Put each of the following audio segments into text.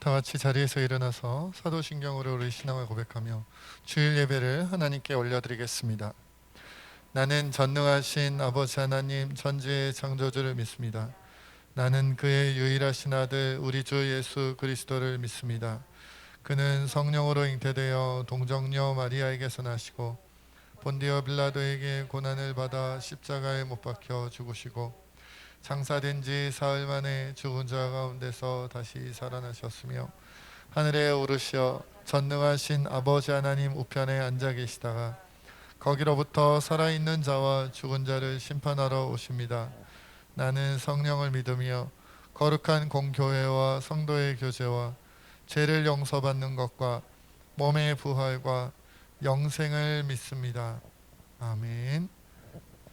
다 같이 자리에서 일어나서 사도신경으로 우리 신앙을 고백하며 주일 예배를 하나님께 올려드리겠습니다. 나는 전능하신 아버지 하나님 전지의 창조주를 믿습니다. 나는 그의 유일하신 아들 우리 주 예수 그리스도를 믿습니다. 그는 성령으로 잉태되어 동정녀 마리아에게서 나시고 본디오 빌라도에게 고난을 받아 십자가에 못 박혀 죽으시고 장사된 지 사흘 만에 죽은 자 가운데서 다시 살아나셨으며 하늘에 오르시어 전능하신 아버지 하나님 우편에 앉아 계시다가 거기로부터 살아있는 자와 죽은 자를 심판하러 오십니다. 나는 성령을 믿으며 거룩한 공교회와 성도의 교제와 죄를 용서받는 것과 몸의 부활과 영생을 믿습니다. 아멘.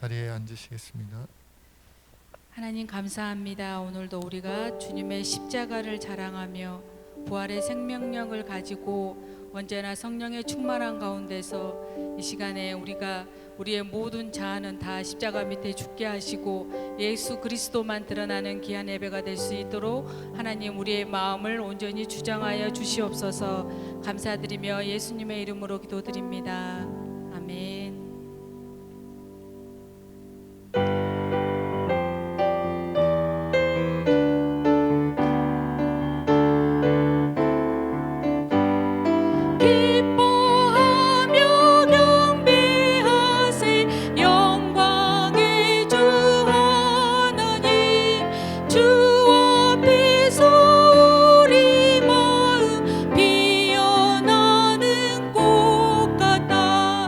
자리에 앉으시겠습니다. 하나님 감사합니다. 오늘도 우리가 주님의 십자가를 자랑하며 부활의 생명력을 가지고 언제나 성령의 충만한 가운데서 이 시간에 우리가 우리의 모든 자아는 다 십자가 밑에 죽게 하시고 예수 그리스도만 드러나는 귀한 예배가 될 수 있도록 하나님 우리의 마음을 온전히 주장하여 주시옵소서. 감사드리며 예수님의 이름으로 기도드립니다. 아멘. 피어나는 꽃 같아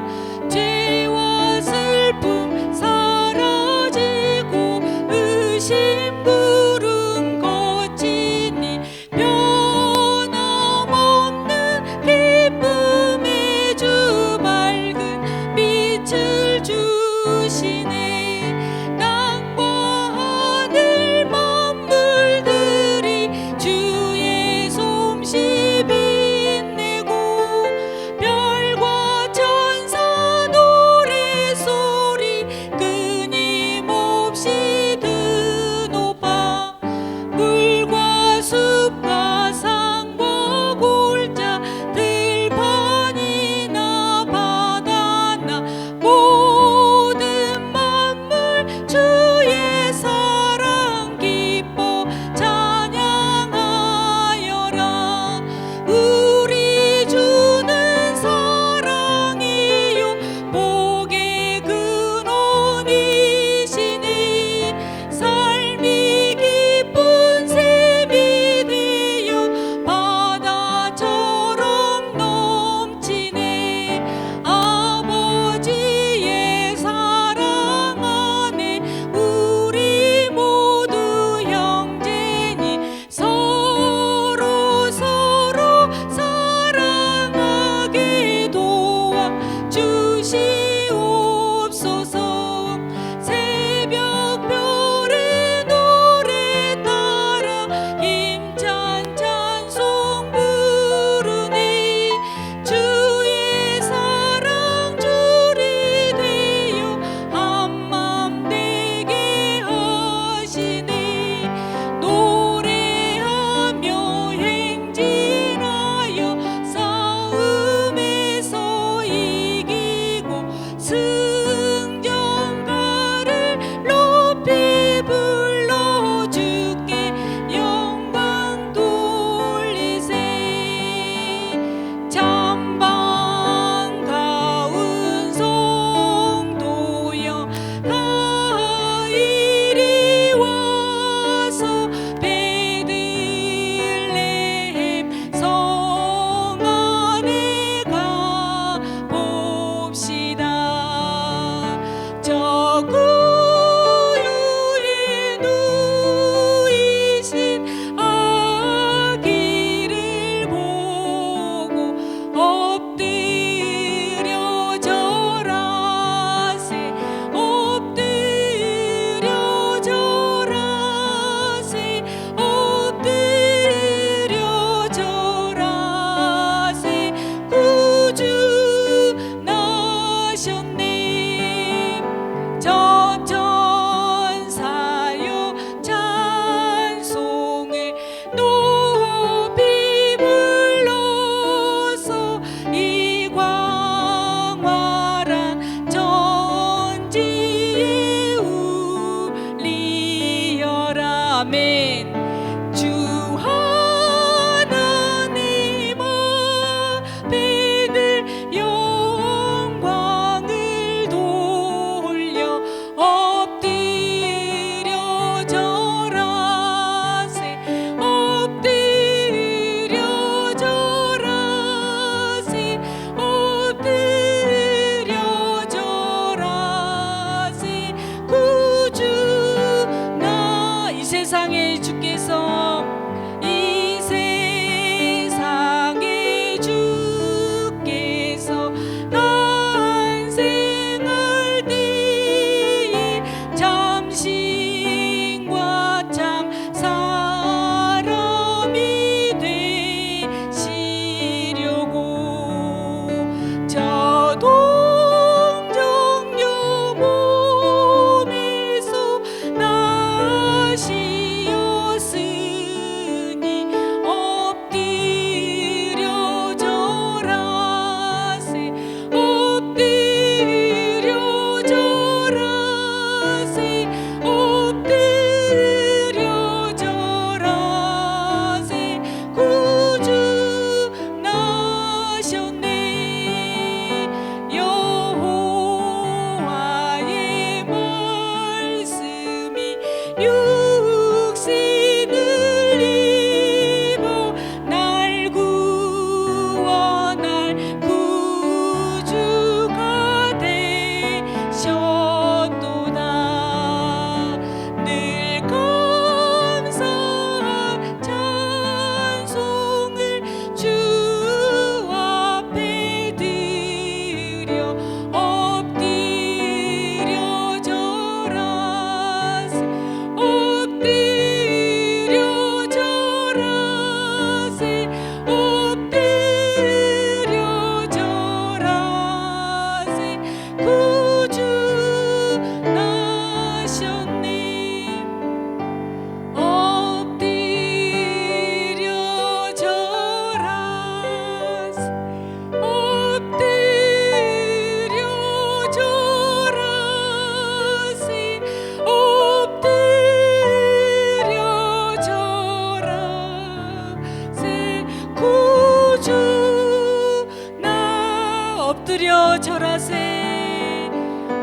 절하세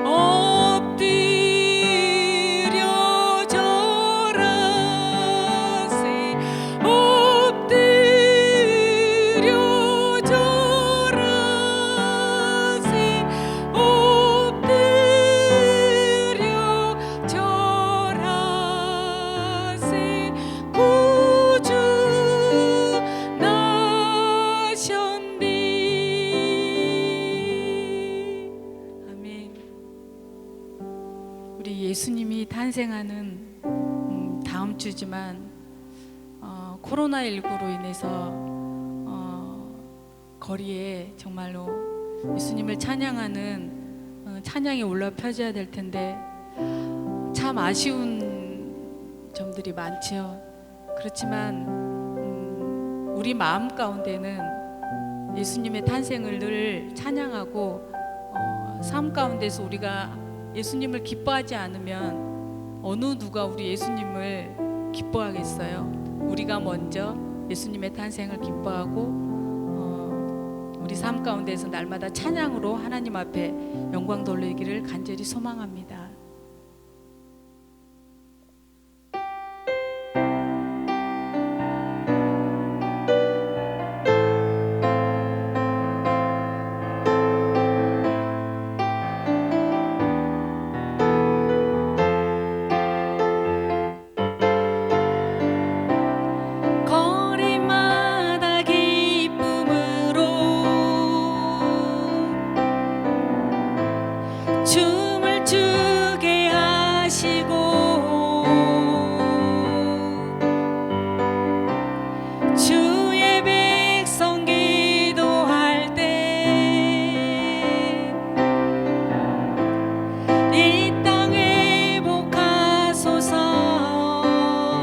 엎드려 절하세 엎드려 절하세 엎드려 절하세 구주 나셨네. 아멘. 우리 예수님이 탄생하는 다음 주지만 코로나19로 인해서 거리에 정말로 예수님을 찬양하는 찬양이 올라 펴져야 될 텐데 참 아쉬운 점들이 많지요. 그렇지만 우리 마음 가운데는 예수님의 탄생을 늘 찬양하고 삶 가운데서 우리가 예수님을 기뻐하지 않으면 어느 누가 우리 예수님을 기뻐하겠어요. 우리가 먼저 예수님의 탄생을 기뻐하고 우리 삶 가운데서 날마다 찬양으로 하나님 앞에 영광 돌리기를 간절히 소망합니다. 거리마다 기쁨으로 춤을 추게 하시고 주의 백성 기도할 때 이 땅 회복하소서.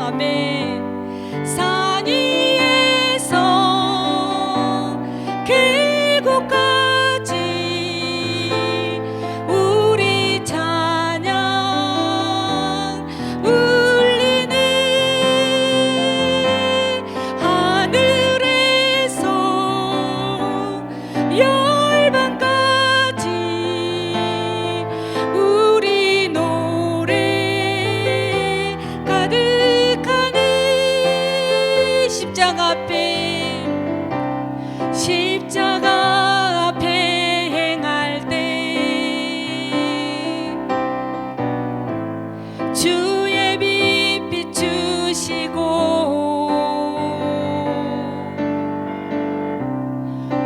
아멘. 산 위에서 계곡까지 우리 찬양 울리네. 하늘에서 열방까지 우리 노래 가득하네. 십자가 앞에 행할 때 주의 빛 비추시고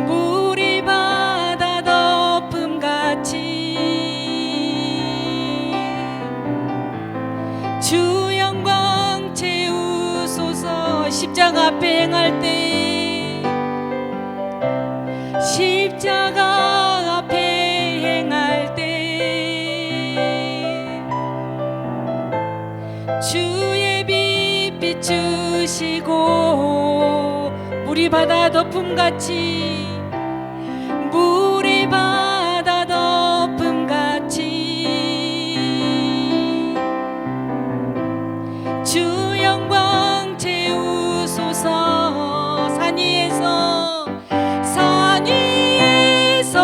물이 바다 덮음같이 주 영광 채우소서. 십자가 앞에 행할 때 십자가 앞에 행할 때 주의 빛 비추시고 물이 바다 덮음같이 물이 바다 덮음같이 주 영광 채우소서. 산 위에서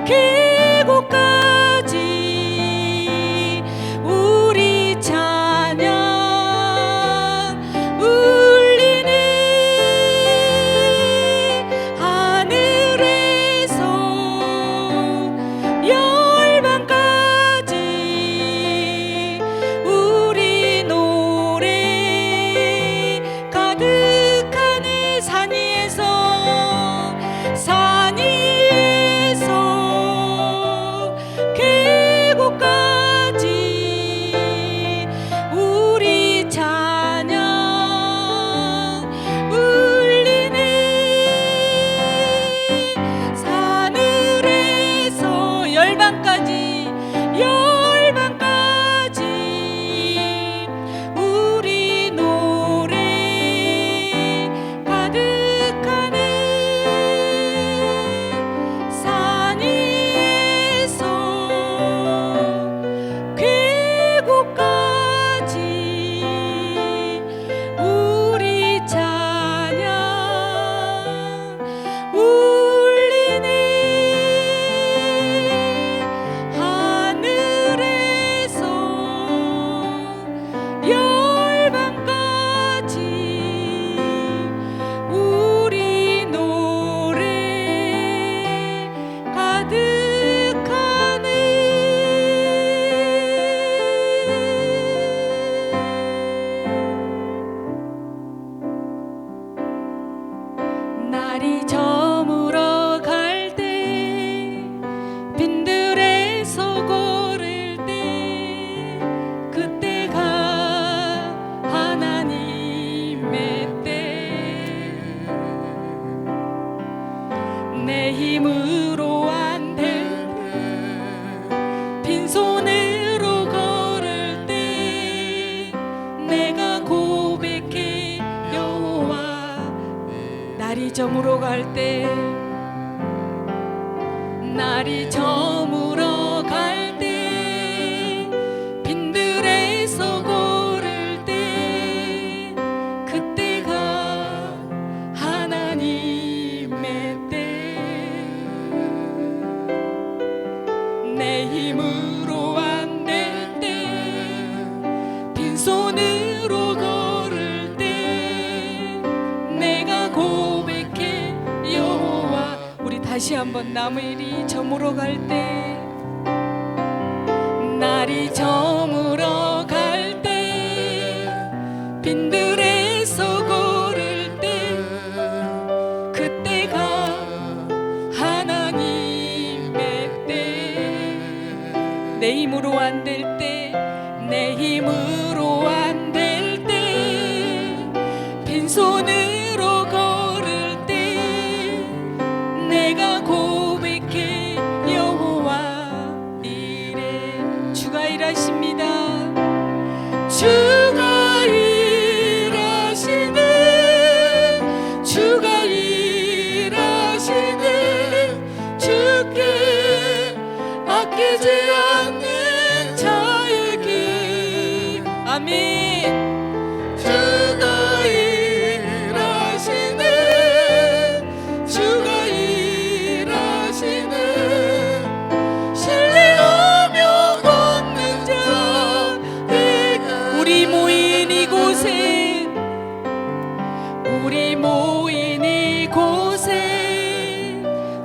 계곡까지 우리 찬양 울리네. 하늘에서 열방까지 우리 노래 가득하네. 날이 저물어 갈 때, 날이 저물어 갈 때, 빈들에서 고를 때, 그때가 하나님의 때. 내 힘으로 안 될 때, 빈손으로 걸을 때, 내가 고백해 여호와. 우리 다시 한번 나무일이 저물어 갈 때, 날이 저물어 갈 때, 빈들에서 고를 때, 그때가 하나님의 때. 내 힘으로 안 될 때, 내 힘으로 안 될 때, 빈손으로 걸을 때, 내가 고백해 여호와 이래. 주가 일하십니다. 주가 일하시네, 주가 일하시네, 주께 아끼지 않는 자에게. 아멘. 주가 일하시네, 주가 일하시네, 신뢰하며 걷는 자에게. 우리 모인 이곳에, 우리 모인 이곳에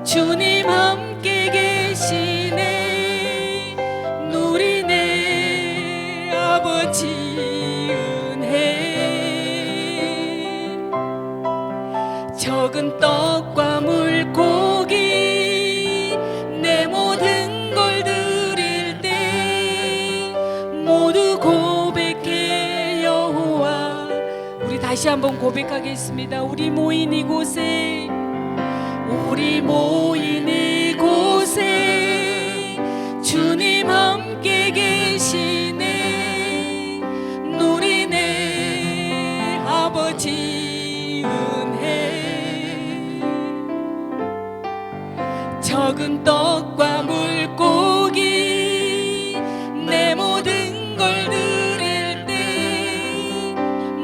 주님 함께 계시네. 누리네 아버지 은혜. 적은 떡과 물고기 내 모든 걸 드릴 때, 모두 고백해 여호와. 우리 다시 한번 고백하겠습니다. 우리 모인 이곳에, 우리 모인 이곳에 주님 함께 계시네. 누리네 아버지 은혜. 적은 떡과 물고기 내 모든 걸 드릴 때,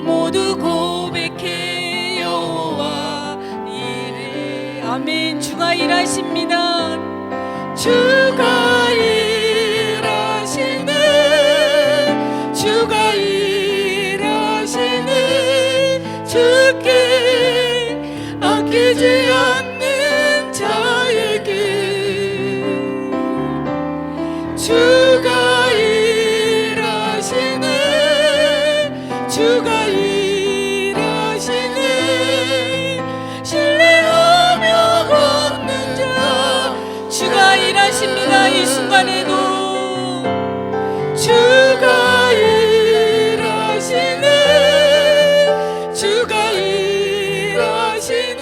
모두 고백해 여호와 이래. 아멘. 주가 일하십니다. 주가 일하시네, 주가 일하시네, 주께 아끼지 않는 자에게. 주가 일하시네, 주가 일하시네, 신뢰하며 걷는 자. 주가 일하십니다. 이 순간에도 주가 일하시네, 주가 일하시네,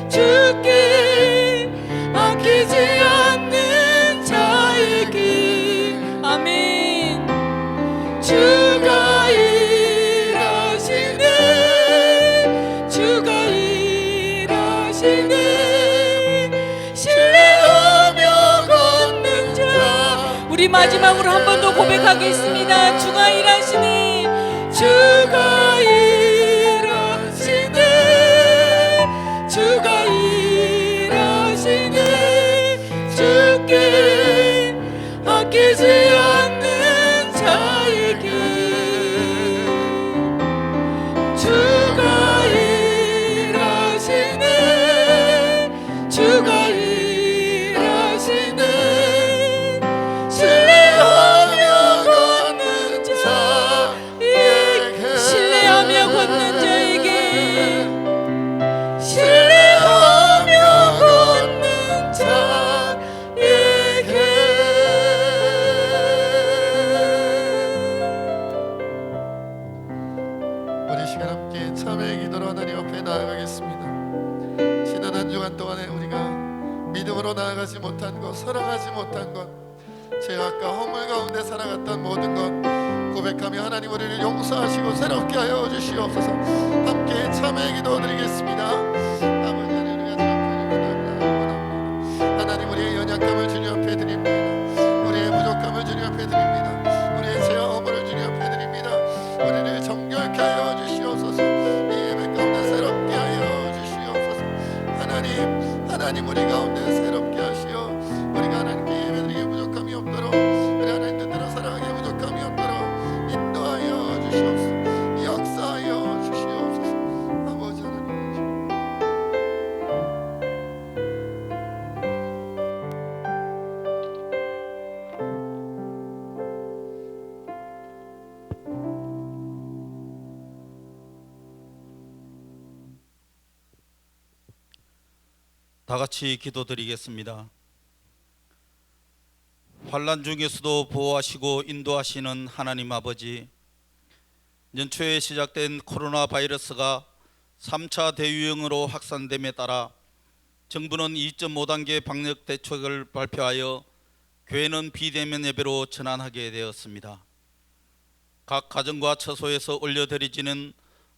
주께 아끼지 않는 자에게. 아멘. 주가 일하시네, 주가 일하시네, 신뢰하며 걷는 자. 우리 마지막으로 한 번 더 고백하겠습니다. 주가 일하시네, 주가 일하시네, 주가 일하시네, 주께 아끼지 않는 자에게. 주가 일하시네, 주가 일하시네, 신뢰하며 걷는 자에게. 신뢰하며 걷는 자에게, 신뢰하며 걷는 자에게. 우리 시간 함께 참회의 기도로 하나님 앞에 나아가겠습니다. 지난 한 주간 동안에 우리가 믿음으로 나아가지 못한 것, 사랑하지 못한 것, 죄악과 허물 가운데 살아갔던 모든 것 고백하며 하나님 우리를 용서하시고 새롭게 하여 주시옵소서. 함께 참회의 기도 드리겠습니다. 하나님 우리 가운데 새롭게 하시어 우리가 하나님께 예배드리기에 부족함이 없도록 우리 하나님 뜻대로 살아가기에 부족함이 없도록 인도하여 주시옵소서. 역사하여 주시옵소서. 아버지 하나님 다 같이 기도드리겠습니다. 환난 중에서도 보호하시고 인도하시는 하나님 아버지, 연초에 시작된 코로나 바이러스가 3차 대유행으로 확산됨에 따라 정부는 2.5단계 방역 대책을 발표하여 교회는 비대면 예배로 전환하게 되었습니다. 각 가정과 처소에서 올려드리지는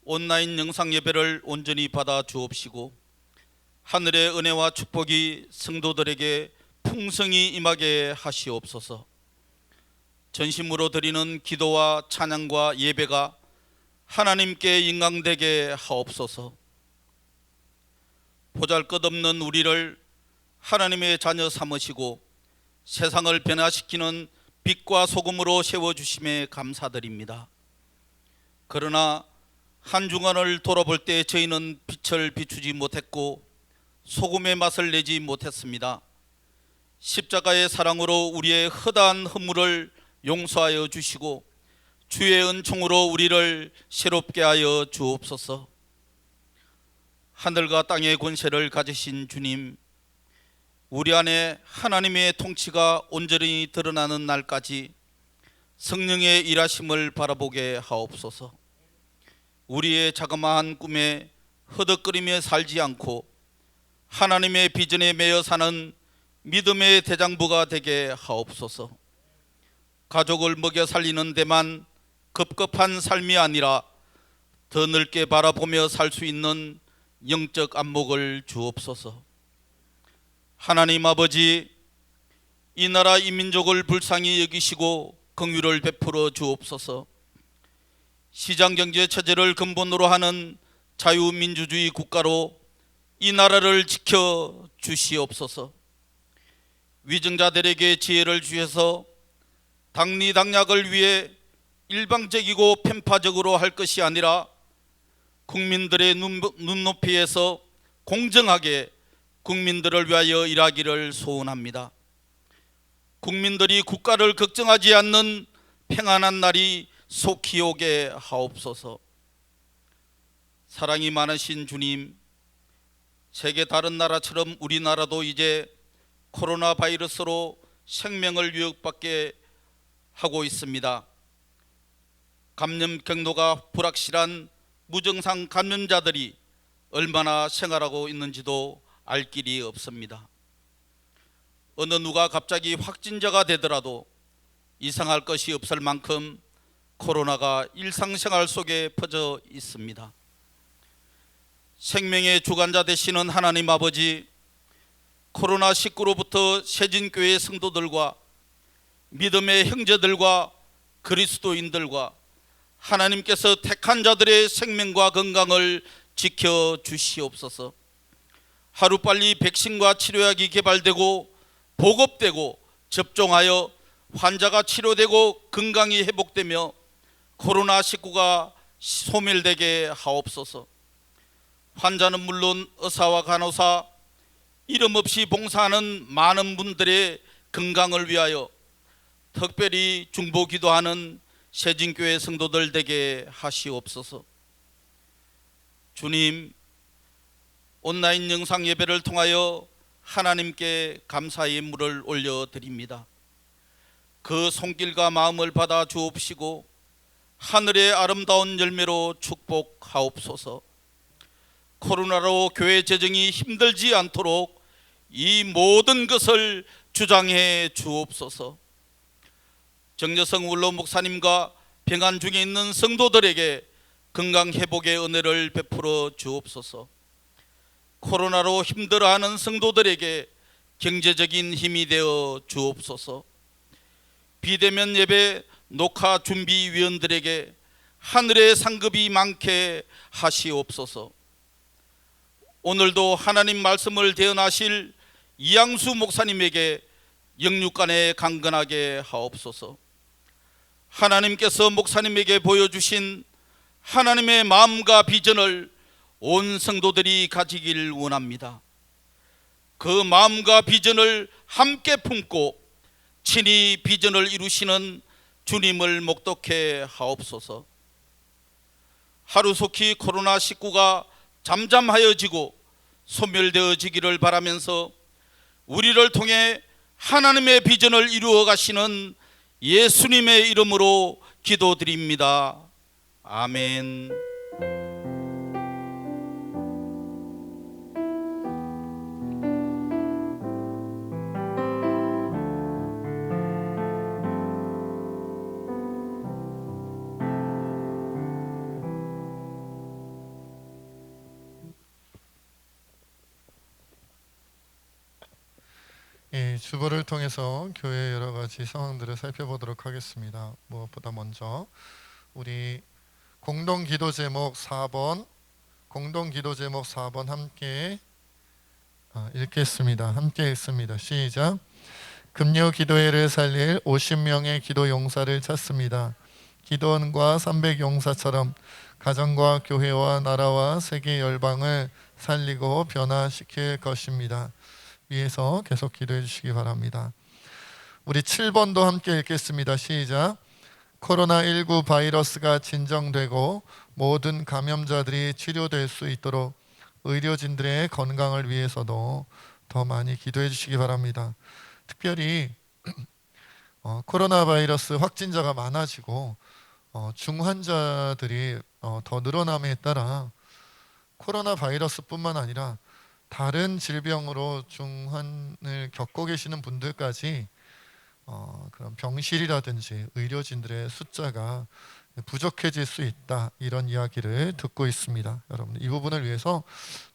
온라인 영상 예배를 온전히 받아 주옵시고 하늘의 은혜와 축복이 성도들에게 풍성히 임하게 하시옵소서. 전심으로 드리는 기도와 찬양과 예배가 하나님께 인강되게 하옵소서. 보잘것없는 우리를 하나님의 자녀 삼으시고 세상을 변화시키는 빛과 소금으로 세워주심에 감사드립니다. 그러나 한 주간을 돌아볼 때 저희는 빛을 비추지 못했고 소금의 맛을 내지 못했습니다. 십자가의 사랑으로 우리의 허다한 허물을 용서하여 주시고 주의 은총으로 우리를 새롭게 하여 주옵소서. 하늘과 땅의 권세를 가지신 주님, 우리 안에 하나님의 통치가 온전히 드러나는 날까지 성령의 일하심을 바라보게 하옵소서. 우리의 자그마한 꿈에 허덕거리며 살지 않고 하나님의 비전에 매여 사는 믿음의 대장부가 되게 하옵소서. 가족을 먹여 살리는 데만 급급한 삶이 아니라 더 넓게 바라보며 살 수 있는 영적 안목을 주옵소서. 하나님 아버지, 이 나라 이 민족을 불쌍히 여기시고 긍휼을 베풀어 주옵소서. 시장경제 체제를 근본으로 하는 자유민주주의 국가로 이 나라를 지켜 주시옵소서. 위정자들에게 지혜를 주셔서 당리당략을 위해 일방적이고 편파적으로 할 것이 아니라 국민들의 눈높이에서 공정하게 국민들을 위하여 일하기를 소원합니다. 국민들이 국가를 걱정하지 않는 평안한 날이 속히 오게 하옵소서. 사랑이 많으신 주님, 세계 다른 나라처럼 우리나라도 이제 코로나 바이러스로 생명을 위협받게 하고 있습니다. 감염 경로가 불확실한 무증상 감염자들이 얼마나 생활하고 있는지도 알 길이 없습니다. 어느 누가 갑자기 확진자가 되더라도 이상할 것이 없을 만큼 코로나가 일상생활 속에 퍼져 있습니다. 생명의 주관자 되시는 하나님 아버지, 코로나19로부터 세진교회 성도들과 믿음의 형제들과 그리스도인들과 하나님께서 택한 자들의 생명과 건강을 지켜주시옵소서. 하루빨리 백신과 치료약이 개발되고 보급되고 접종하여 환자가 치료되고 건강이 회복되며 코로나19가 소멸되게 하옵소서. 환자는 물론 의사와 간호사, 이름 없이 봉사하는 많은 분들의 건강을 위하여 특별히 중보기도하는 세진교회 성도들 되게 하시옵소서. 주님, 온라인 영상 예배를 통하여 하나님께 감사의 물을 올려드립니다. 그 손길과 마음을 받아 주옵시고 하늘의 아름다운 열매로 축복하옵소서. 코로나로 교회 재정이 힘들지 않도록 이 모든 것을 주장해 주옵소서. 정여성 원로 목사님과 병환 중에 있는 성도들에게 건강 회복의 은혜를 베풀어 주옵소서. 코로나로 힘들어하는 성도들에게 경제적인 힘이 되어 주옵소서. 비대면 예배 녹화 준비위원들에게 하늘의 상급이 많게 하시옵소서. 오늘도 하나님 말씀을 대언하실 이양수 목사님에게 영육간에 강건하게 하옵소서. 하나님께서 목사님에게 보여주신 하나님의 마음과 비전을 온 성도들이 가지길 원합니다. 그 마음과 비전을 함께 품고 친히 비전을 이루시는 주님을 목독해 하옵소서. 하루속히 코로나19가 잠잠하여지고 소멸되어지기를 바라면서 우리를 통해 하나님의 비전을 이루어 가시는 예수님의 이름으로 기도드립니다. 아멘. 이 주보를 통해서 교회의 여러 가지 상황들을 살펴보도록 하겠습니다. 무엇보다 먼저 우리 공동 기도 제목 4번 함께 읽겠습니다. 함께 읽습니다. 시작. 금요 기도회를 살릴 50명의 기도 용사를 찾습니다. 기도원과 300 용사처럼 가정과 교회와 나라와 세계 열방을 살리고 변화시킬 것입니다. 위에서 계속 기도해 주시기 바랍니다. 우리 7번도 함께 읽겠습니다. 시작. 코로나19 바이러스가 진정되고 모든 감염자들이 치료될 수 있도록 의료진들의 건강을 위해서도 더 많이 기도해 주시기 바랍니다. 특별히 코로나 바이러스 확진자가 많아지고 중환자들이 더 늘어남에 따라 코로나 바이러스뿐만 아니라 다른 질병으로 중환을 겪고 계시는 분들까지 그런 병실이라든지 의료진들의 숫자가 부족해질 수 있다, 이런 이야기를 듣고 있습니다. 여러분, 이 부분을 위해서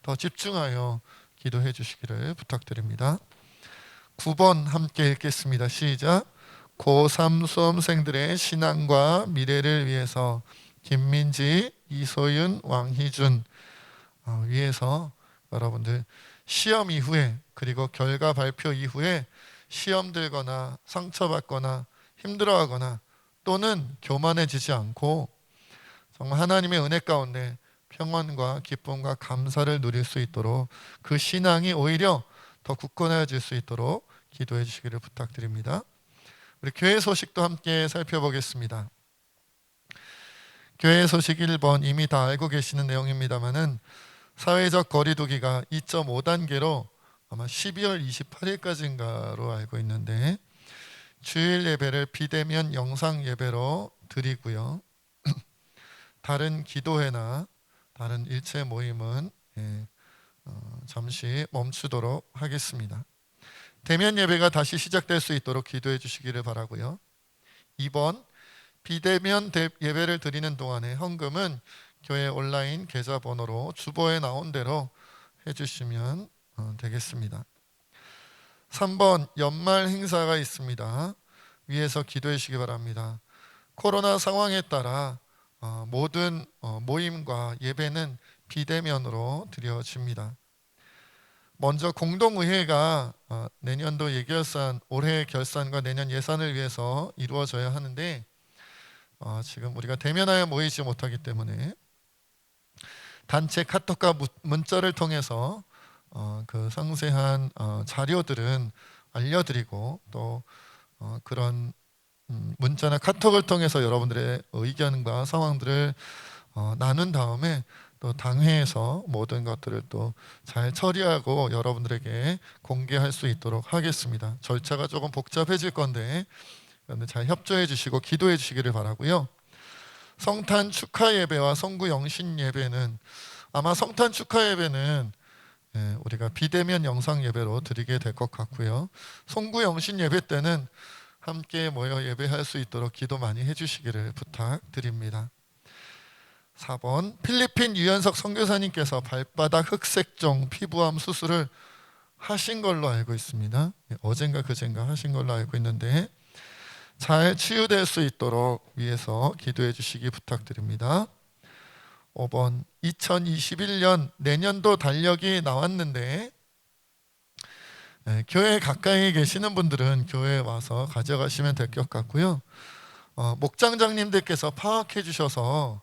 더 집중하여 기도해 주시기를 부탁드립니다. 9번 함께 읽겠습니다. 시작. 고3 수험생들의 신앙과 미래를 위해서 김민지, 이소윤, 왕희준 위해서 여러분들 시험 이후에 그리고 결과 발표 이후에 시험 들거나 상처받거나 힘들어하거나 또는 교만해지지 않고 정말 하나님의 은혜 가운데 평안과 기쁨과 감사를 누릴 수 있도록 그 신앙이 오히려 더 굳건해질 수 있도록 기도해 주시기를 부탁드립니다. 우리 교회 소식도 함께 살펴보겠습니다. 교회 소식 1번 이미 다 알고 계시는 내용입니다만은 사회적 거리두기가 2.5단계로 아마 12월 28일까지인가로 알고 있는데 주일 예배를 비대면 영상 예배로 드리고요. 다른 기도회나 다른 일체 모임은 잠시 멈추도록 하겠습니다. 대면 예배가 다시 시작될 수 있도록 기도해 주시기를 바라고요. 2번 비대면 예배를 드리는 동안에 헌금은 교회 온라인 계좌번호로 주보에 나온 대로 해주시면 되겠습니다. 3번 연말 행사가 있습니다. 위에서 기도해 주시기 바랍니다. 코로나 상황에 따라 모든 모임과 예배는 비대면으로 드려집니다. 먼저 공동의회가 내년도 예결산, 올해 결산과 내년 예산을 위해서 이루어져야 하는데 지금 우리가 대면하여 모이지 못하기 때문에 단체 카톡과 문자를 통해서 그 상세한 자료들은 알려드리고 또 그런 문자나 카톡을 통해서 여러분들의 의견과 상황들을 나눈 다음에 또 당회에서 모든 것들을 또 잘 처리하고 여러분들에게 공개할 수 있도록 하겠습니다. 절차가 조금 복잡해질 건데 잘 협조해 주시고 기도해 주시기를 바라고요. 성탄 축하 예배와 성구 영신 예배는 아마 성탄 축하 예배는 우리가 비대면 영상 예배로 드리게 될 것 같고요. 성구 영신 예배 때는 함께 모여 예배할 수 있도록 기도 많이 해주시기를 부탁드립니다. 4번 필리핀 유연석 선교사님께서 발바닥 흑색종 피부암 수술을 하신 걸로 알고 있습니다. 어젠가 그젠가 하신 걸로 알고 있는데 잘 치유될 수 있도록 위해서 기도해 주시기 부탁드립니다. 5번 2021년 내년도 달력이 나왔는데 교회 가까이 계시는 분들은 교회에 와서 가져가시면 될 것 같고요. 목장장님들께서 파악해 주셔서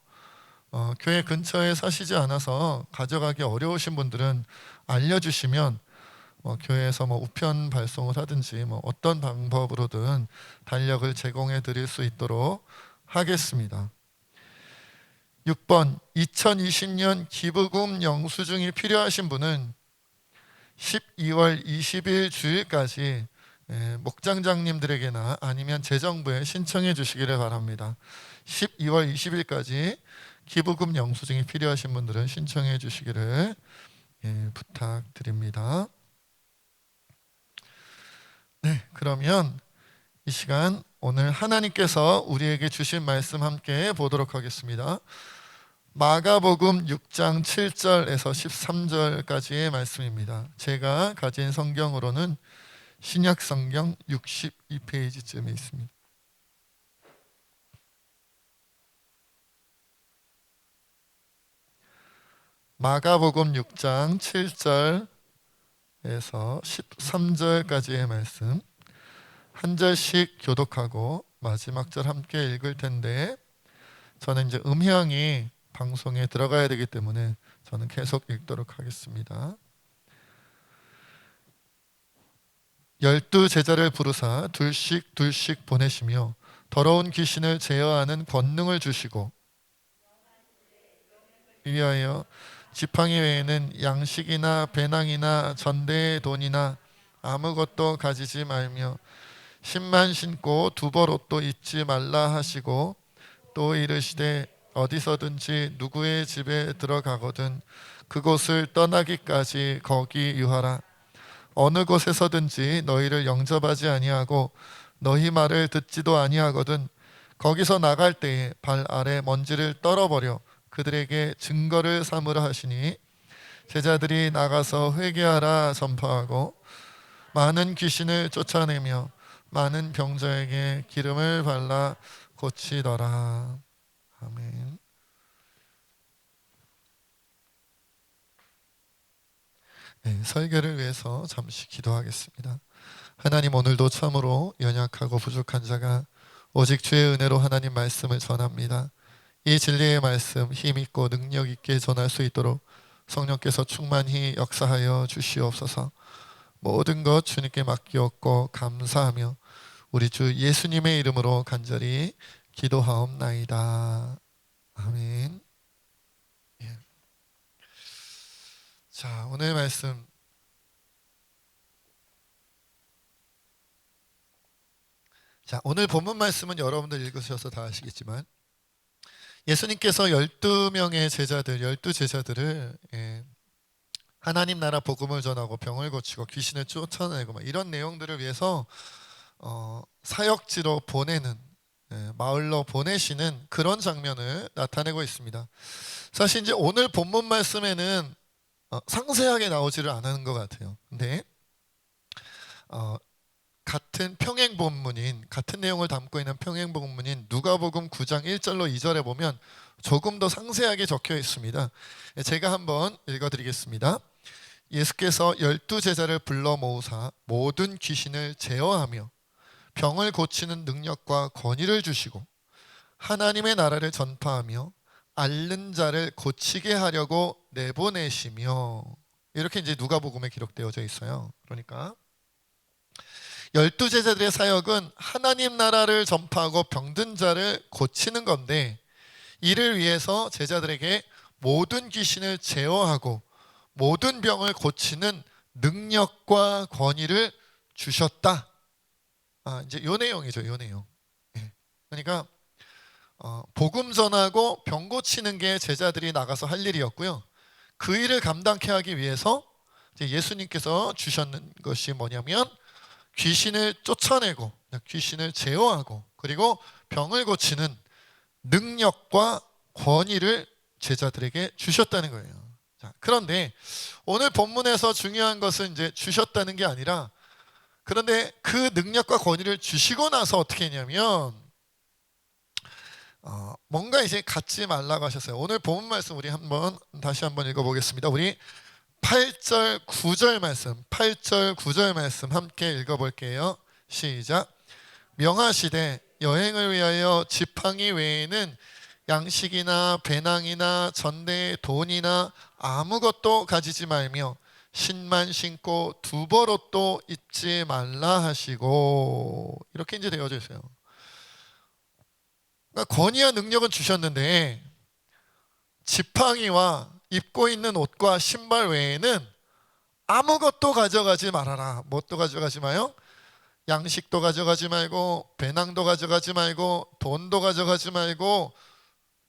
교회 근처에 사시지 않아서 가져가기 어려우신 분들은 알려주시면 교회에서 우편 발송을 하든지 어떤 방법으로든 달력을 제공해 드릴 수 있도록 하겠습니다. 6번 2020년 기부금 영수증이 필요하신 분은 12월 20일 주일까지 목장장님들에게나 아니면 재정부에 신청해 주시기를 바랍니다. 12월 20일까지 기부금 영수증이 필요하신 분들은 신청해 주시기를 부탁드립니다. 네, 그러면 이 시간 오늘 하나님께서 우리에게 주신 말씀 함께 보도록 하겠습니다. 마가복음 6장 7절에서 13절까지의 말씀입니다. 제가 가진 성경으로는 신약 성경 62페이지쯤에 있습니다. 마가복음 6장 7절에서 13절까지의 말씀 한 절씩 교독하고 마지막 절 함께 읽을 텐데 저는 이제 음향이 방송에 들어가야 되기 때문에 저는 계속 읽도록 하겠습니다. 12 제자를 부르사 둘씩 보내시며 더러운 귀신을 제어하는 권능을 주시고 위하여 지팡이 외에는 양식이나 배낭이나 전대의 돈이나 아무것도 가지지 말며 신만 신고 두벌 옷도 입지 말라 하시고 또 이르시되 어디서든지 누구의 집에 들어가거든 그곳을 떠나기까지 거기 유하라. 어느 곳에서든지 너희를 영접하지 아니하고 너희 말을 듣지도 아니하거든 거기서 나갈 때에 발 아래 먼지를 떨어버려 그들에게 증거를 삼으라 하시니 제자들이 나가서 회개하라 전파하고 많은 귀신을 쫓아내며 많은 병자에게 기름을 발라 고치더라. 아멘. 네, 설교를 위해서 잠시 기도하겠습니다. 하나님, 오늘도 참으로 연약하고 부족한 자가 오직 주의 은혜로 하나님 말씀을 전합니다. 이 진리의 말씀 힘있고 능력있게 전할 수 있도록 성령께서 충만히 역사하여 주시옵소서. 모든 것 주님께 맡기옵고 감사하며 우리 주 예수님의 이름으로 간절히 기도하옵나이다. 아멘. 예. 자, 오늘 말씀 오늘 본문 말씀은 여러분들 읽으셔서 다 아시겠지만 예수님께서 12명의 제자들, 12제자들을 하나님 나라 복음을 전하고 병을 고치고 귀신을 쫓아내고 이런 내용들을 위해서 사역지로 보내는 마을로 보내시는 그런 장면을 나타내고 있습니다. 사실 이제 오늘 본문 말씀에는 상세하게 나오지를 않은 것 같아요. 근데 같은 평행 본문인 같은 내용을 담고 있는 평행 본문인 누가복음 9장 1절로 2절에 보면 조금 더 상세하게 적혀 있습니다. 제가 한번 읽어드리겠습니다. 예수께서 12제자를 불러 모으사 모든 귀신을 제어하며 병을 고치는 능력과 권위를 주시고 하나님의 나라를 전파하며 앓는 자를 고치게 하려고 내보내시며, 이렇게 이제 누가복음에 기록되어져 있어요. 그러니까 12제자들의 사역은 하나님 나라를 전파하고 병든 자를 고치는 건데, 이를 위해서 제자들에게 모든 귀신을 제어하고 모든 병을 고치는 능력과 권위를 주셨다. 이제 요 내용이죠, 요 내용. 그러니까 복음 전하고 병 고치는 게 제자들이 나가서 할 일이었고요. 그 일을 감당케 하기 위해서 이제 예수님께서 주셨는 것이 뭐냐면 귀신을 쫓아내고 귀신을 제어하고 그리고 병을 고치는 능력과 권위를 제자들에게 주셨다는 거예요. 자, 그런데 오늘 본문에서 중요한 것은 이제 주셨다는 게 아니라, 그런데 그 능력과 권위를 주시고 나서 어떻게 했냐면 뭔가 이제 갖지 말라고 하셨어요. 오늘 본문 말씀 우리 다시 한번 읽어보겠습니다. 우리 8절 9절 말씀, 8절 9절 말씀 함께 읽어볼게요. 시작. 명하시되 여행을 위하여 지팡이 외에는 양식이나 배낭이나 전대 돈이나 아무것도 가지지 말며 신만 신고 두벌옷도 입지 말라 하시고, 이렇게 이제 되어져 있어요. 그러니까 권위와 능력은 주셨는데 지팡이와 입고 있는 옷과 신발 외에는 아무것도 가져가지 말아라. 뭣도 가져가지 마요? 양식도 가져가지 말고 배낭도 가져가지 말고 돈도 가져가지 말고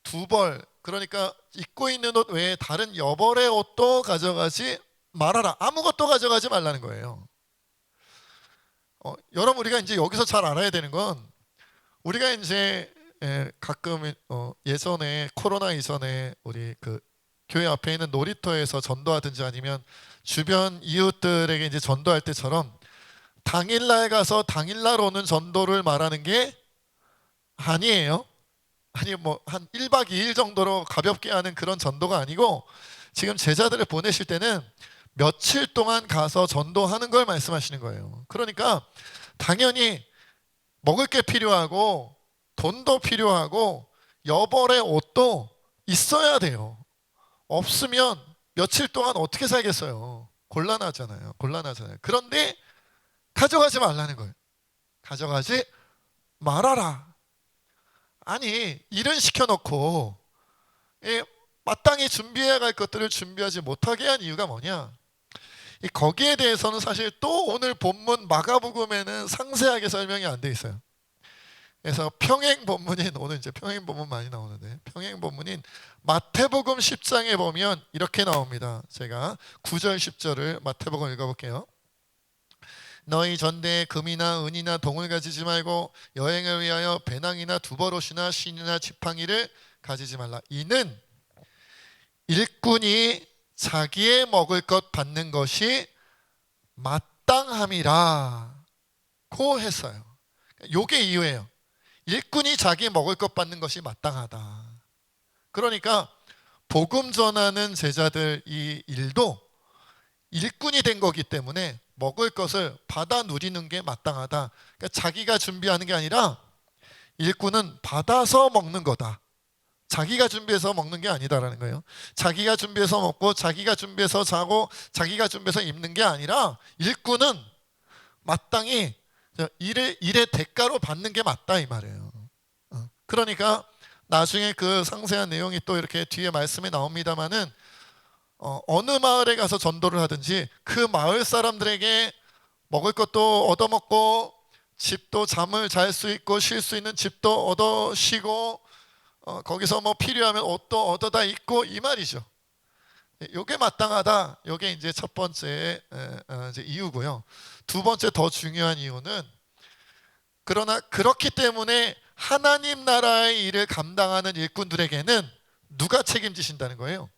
두벌, 그러니까 입고 있는 옷 외에 다른 여벌의 옷도 가져가지 말아라. 아무것도 가져가지 말라는 거예요. 여러분, 우리가 이제 여기서 잘 알아야 되는 건, 우리가 이제 가끔 예전에 코로나 이전에 우리 그 교회 앞에 있는 놀이터에서 전도하든지 아니면 주변 이웃들에게 이제 전도할 때처럼 당일날 가서 당일날 오는 전도를 말하는 게 아니에요. 아니 뭐 한 1박 2일 정도로 가볍게 하는 그런 전도가 아니고, 지금 제자들을 보내실 때는 며칠 동안 가서 전도하는 걸 말씀하시는 거예요. 그러니까 당연히 먹을 게 필요하고 돈도 필요하고 여벌의 옷도 있어야 돼요. 없으면 며칠 동안 어떻게 살겠어요? 곤란하잖아요. 그런데 가져가지 말라는 거예요. 가져가지 말아라. 아니, 일은 시켜놓고 마땅히 준비해야 할 것들을 준비하지 못하게 한 이유가 뭐냐? 거기에 대해서는 사실 또 오늘 본문 마가복음에는 상세하게 설명이 안 돼 있어요. 그래서 평행 본문인, 오늘 이제 평행 본문 많이 나오는데, 평행 본문인 마태복음 10장에 보면 이렇게 나옵니다. 제가 9절 10절을 마태복음 읽어볼게요. 너희 전대에 금이나 은이나 동을 가지지 말고 여행을 위하여 배낭이나 두벌옷이나 신이나 지팡이를 가지지 말라. 이는 일꾼이 자기의 먹을 것 받는 것이 마땅함이라 고 했어요. 요게 이유예요. 일꾼이 자기 먹을 것 받는 것이 마땅하다. 그러니까 복음 전하는 제자들 이 일도 일꾼이 된 거기 때문에 먹을 것을 받아 누리는 게 마땅하다. 그러니까 자기가 준비하는 게 아니라 일꾼은 받아서 먹는 거다. 자기가 준비해서 먹는 게 아니다라는 거예요. 자기가 준비해서 먹고 자기가 준비해서 자고 자기가 준비해서 입는 게 아니라 일꾼은 마땅히 일의 대가로 받는 게 맞다 이 말이에요. 그러니까 나중에 그 상세한 내용이 또 이렇게 뒤에 말씀에 나옵니다마는 어느 마을에 가서 전도를 하든지 그 마을 사람들에게 먹을 것도 얻어먹고 집도 잠을 잘 수 있고 쉴 수 있는 집도 얻어 쉬고 거기서 뭐 필요하면 옷도 얻어다 입고 이 말이죠. 요게 마땅하다. 요게 이제 첫 번째 이제 이유고요. 두 번째 더 중요한 이유는, 그러나 그렇기 때문에 하나님 나라의 일을 감당하는 일꾼들에게는 누가 책임지신다는 거예요?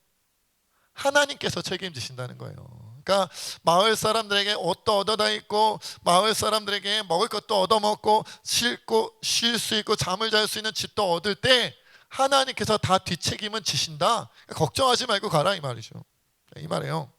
하나님께서 책임지신다는 거예요. 그러니까 마을 사람들에게 옷도 얻어다 입고 마을 사람들에게 먹을 것도 얻어먹고 쉴 수 있고 잠을 잘 수 있는 집도 얻을 때 하나님께서 다 뒷책임은 지신다. 걱정하지 말고 가라 이 말이죠. 이 말이에요.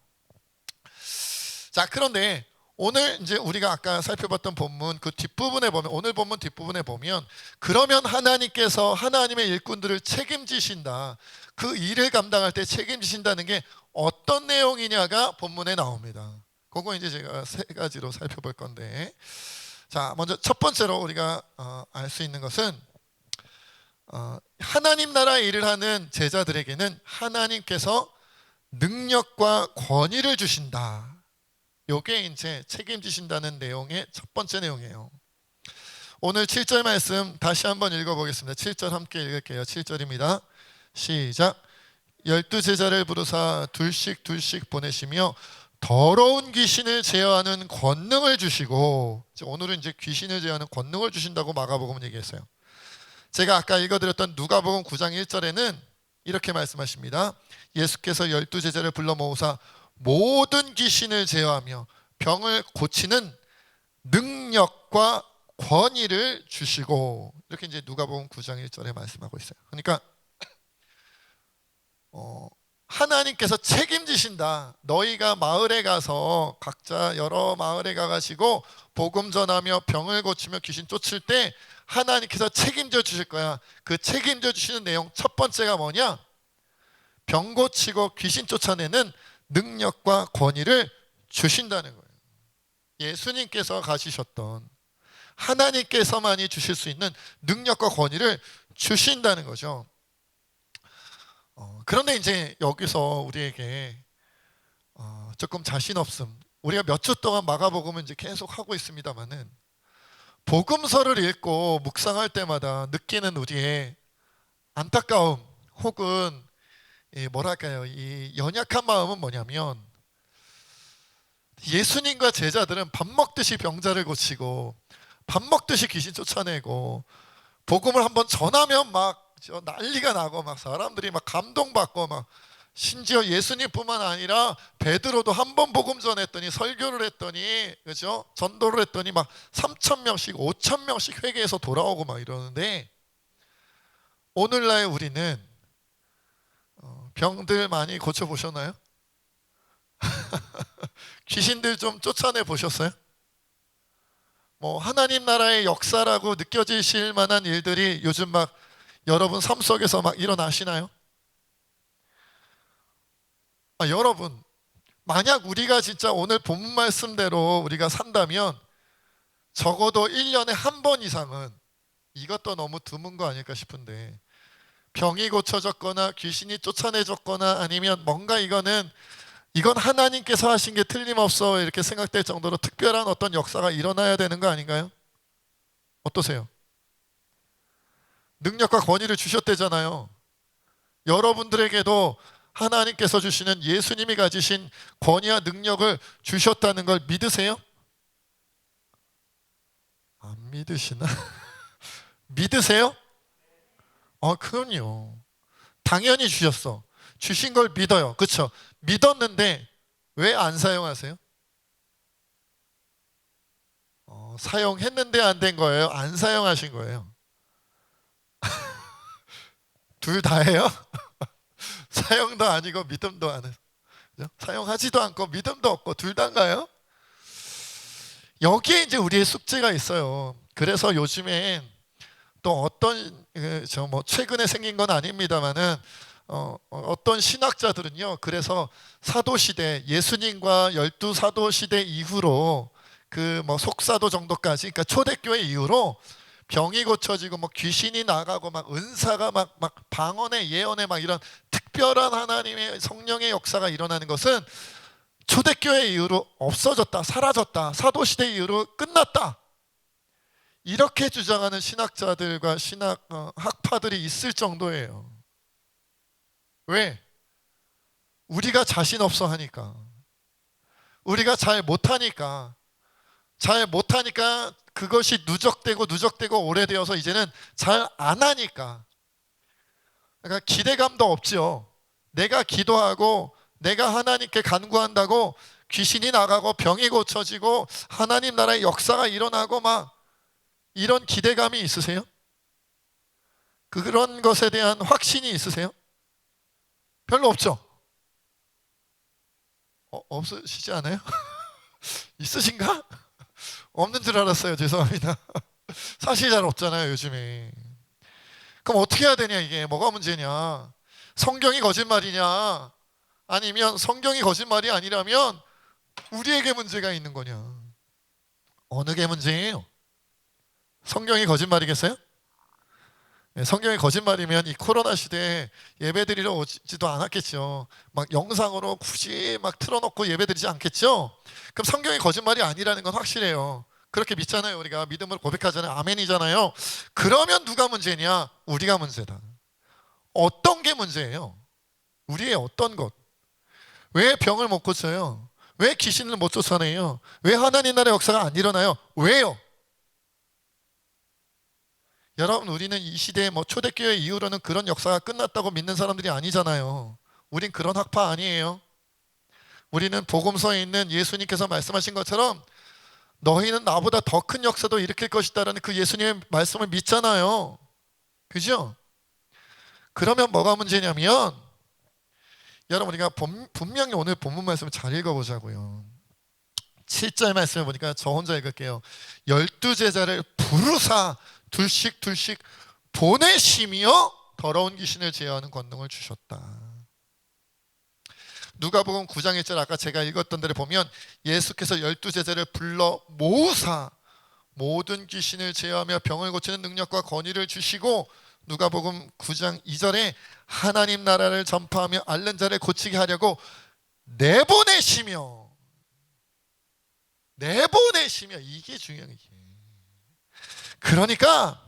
자, 그런데 오늘 이제 우리가 아까 살펴봤던 본문 그 뒷부분에 보면, 오늘 본문 뒷부분에 보면, 그러면 하나님께서 하나님의 일꾼들을 책임지신다. 그 일을 감당할 때 책임지신다는 게 어떤 내용이냐가 본문에 나옵니다. 그거 이제 제가 세 가지로 살펴볼 건데, 자, 먼저 첫 번째로 우리가 알 수 있는 것은 하나님 나라 일을 하는 제자들에게는 하나님께서 능력과 권위를 주신다. 요게 이제 책임지신다는 내용의 첫 번째 내용이에요. 오늘 7절 말씀 다시 한번 읽어보겠습니다. 7절 함께 읽을게요. 7절입니다. 시작. 12제자를 부르사 둘씩 보내시며 더러운 귀신을 제어하는 권능을 주시고, 오늘은 이제 귀신을 제어하는 권능을 주신다고 마가복음은 얘기했어요. 제가 아까 읽어드렸던 누가복음 9장 1절에는 이렇게 말씀하십니다. 예수께서 12제자를 불러 모으사 모든 귀신을 제어하며 병을 고치는 능력과 권위를 주시고, 이렇게 이제 누가복음 9장 1절에 말씀하고 있어요. 그러니까 하나님께서 책임지신다. 너희가 마을에 가서 각자 여러 마을에 가가지고 복음 전하며 병을 고치며 귀신 쫓을 때 하나님께서 책임져 주실 거야. 그 책임져 주시는 내용 첫 번째가 뭐냐? 병 고치고 귀신 쫓아내는 능력과 권위를 주신다는 거예요. 예수님께서 가지셨던 하나님께서만이 주실 수 있는 능력과 권위를 주신다는 거죠. 그런데 이제 여기서 우리에게 조금 자신 없음. 우리가 몇 주 동안 마가복음을 이제 계속 하고 있습니다만은 복음서를 읽고 묵상할 때마다 느끼는 우리의 안타까움 혹은 뭐랄까요, 이 연약한 마음은 뭐냐면 예수님과 제자들은 밥 먹듯이 병자를 고치고 밥 먹듯이 귀신 쫓아내고 복음을 한번 전하면 막 난리가 나고 막 사람들이 막 감동받고 막 심지어 예수님뿐만 아니라 베드로도 한 번 복음 전했더니 설교를 했더니 그죠? 전도를 했더니 막 3,000명씩 5,000명씩 회개해서 돌아오고 막 이러는데 오늘날 우리는 병들 많이 고쳐 보셨나요? 귀신들 좀 쫓아내 보셨어요? 뭐 하나님 나라의 역사라고 느껴지실 만한 일들이 요즘 막 여러분 삶 속에서 막 일어나시나요? 여러분, 만약 우리가 진짜 오늘 본문 말씀대로 우리가 산다면 적어도 1년에 한 번 이상은, 이것도 너무 드문 거 아닐까 싶은데, 병이 고쳐졌거나 귀신이 쫓아내졌거나 아니면 뭔가 이건 하나님께서 하신 게 틀림없어 이렇게 생각될 정도로 특별한 어떤 역사가 일어나야 되는 거 아닌가요? 어떠세요? 능력과 권위를 주셨대잖아요. 여러분들에게도 하나님께서 주시는 예수님이 가지신 권위와 능력을 주셨다는 걸 믿으세요? 안 믿으시나? 믿으세요? 그럼요. 당연히 주셨어. 주신 걸 믿어요. 그렇죠? 믿었는데 왜 안 사용하세요? 사용했는데 안 된 거예요? 안 사용하신 거예요? 둘 다예요? 사용도 아니고 믿음도 안 해요. 사용하지도 않고 믿음도 없고 둘 다인가요? 여기에 이제 우리의 숙제가 있어요. 그래서 요즘엔 또 어떤 최근에 생긴 건 아닙니다만은 어떤 신학자들은요. 그래서 사도 시대 예수님과 12사도 시대 이후로 그 속사도 정도까지, 그러니까 초대교회 이후로 병이 고쳐지고 귀신이 나가고 은사가 막 방언의 예언의 이런 특별한 하나님의 성령의 역사가 일어나는 것은 초대교회 이후로 없어졌다, 사라졌다, 사도시대 이후로 끝났다, 이렇게 주장하는 신학자들과 신학 학파들이 있을 정도예요. 왜? 우리가 자신 없어 하니까, 우리가 잘 못하니까 그것이 누적되고 오래되어서 이제는 잘 안 하니까. 그러니까 기대감도 없죠. 내가 기도하고 내가 하나님께 간구한다고 귀신이 나가고 병이 고쳐지고 하나님 나라의 역사가 일어나고 이런 기대감이 있으세요? 그런 것에 대한 확신이 있으세요? 별로 없죠? 없으시지 않아요? 있으신가? 없는 줄 알았어요. 죄송합니다. 사실 잘 없잖아요, 요즘에. 그럼 어떻게 해야 되냐, 이게 뭐가 문제냐? 성경이 거짓말이냐? 아니면 성경이 거짓말이 아니라면 우리에게 문제가 있는 거냐? 어느 게 문제예요? 성경이 거짓말이겠어요? 성경이 거짓말이면 이 코로나 시대에 예배드리러 오지도 않았겠죠. 영상으로 굳이 틀어놓고 예배드리지 않겠죠. 그럼 성경이 거짓말이 아니라는 건 확실해요. 그렇게 믿잖아요. 우리가 믿음을 고백하잖아요. 아멘이잖아요. 그러면 누가 문제냐? 우리가 문제다. 어떤 게 문제예요? 우리의 어떤 것? 왜 병을 못 고쳐요? 왜 귀신을 못 쫓아내요? 왜 하나님 나라의 역사가 안 일어나요? 왜요? 여러분, 우리는 이 시대에 초대교회 이후로는 그런 역사가 끝났다고 믿는 사람들이 아니잖아요. 우린 그런 학파 아니에요. 우리는 복음서에 있는 예수님께서 말씀하신 것처럼 너희는 나보다 더 큰 역사도 일으킬 것이다라는 그 예수님의 말씀을 믿잖아요. 그죠? 그러면 뭐가 문제냐면, 여러분 우리가 분명히 오늘 본문 말씀을 잘 읽어보자고요. 7절 말씀을 보니까 저 혼자 읽을게요. 12제자를 부르사 둘씩 보내시며 더러운 귀신을 제어하는 권능을 주셨다. 누가복음 9장 1절 아까 제가 읽었던 데를 보면 예수께서 12제자를 불러 모으사 모든 귀신을 제어하며 병을 고치는 능력과 권위를 주시고, 누가복음 9장 2절에 하나님 나라를 전파하며 앓는 자를 고치게 하려고 내보내시며, 이게 중요한 거예요. 그러니까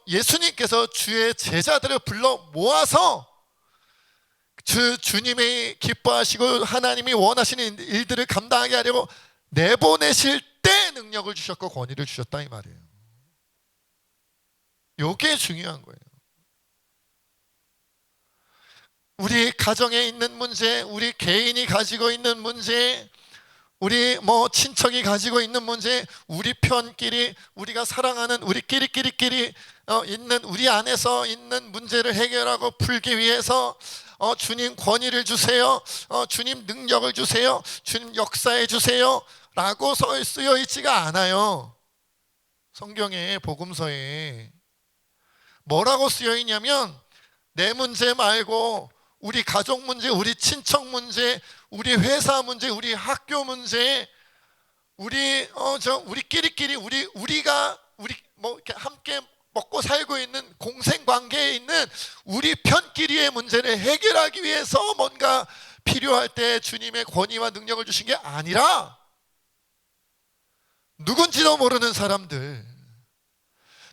예수님께서 주의 제자들을 불러 모아서 주님이 기뻐하시고 하나님이 원하시는 일들을 감당하게 하려고 내보내실 때 능력을 주셨고 권위를 주셨다 이 말이에요. 이게 중요한 거예요. 우리 가정에 있는 문제, 우리 개인이 가지고 있는 문제, 우리 친척이 가지고 있는 문제, 우리 편끼리 우리가 사랑하는 우리끼리 있는 우리 안에서 있는 문제를 해결하고 풀기 위해서 주님 권위를 주세요, 주님 능력을 주세요, 주님 역사해 주세요 라고 쓰여 있지가 않아요. 성경에 복음서에 뭐라고 쓰여 있냐면, 내 문제 말고 우리 가족 문제, 우리 친척 문제, 우리 회사 문제, 우리 학교 문제, 우리끼리 우리가 이렇게 함께 먹고 살고 있는 공생 관계에 있는 우리 편끼리의 문제를 해결하기 위해서 뭔가 필요할 때 주님의 권위와 능력을 주신 게 아니라, 누군지도 모르는 사람들,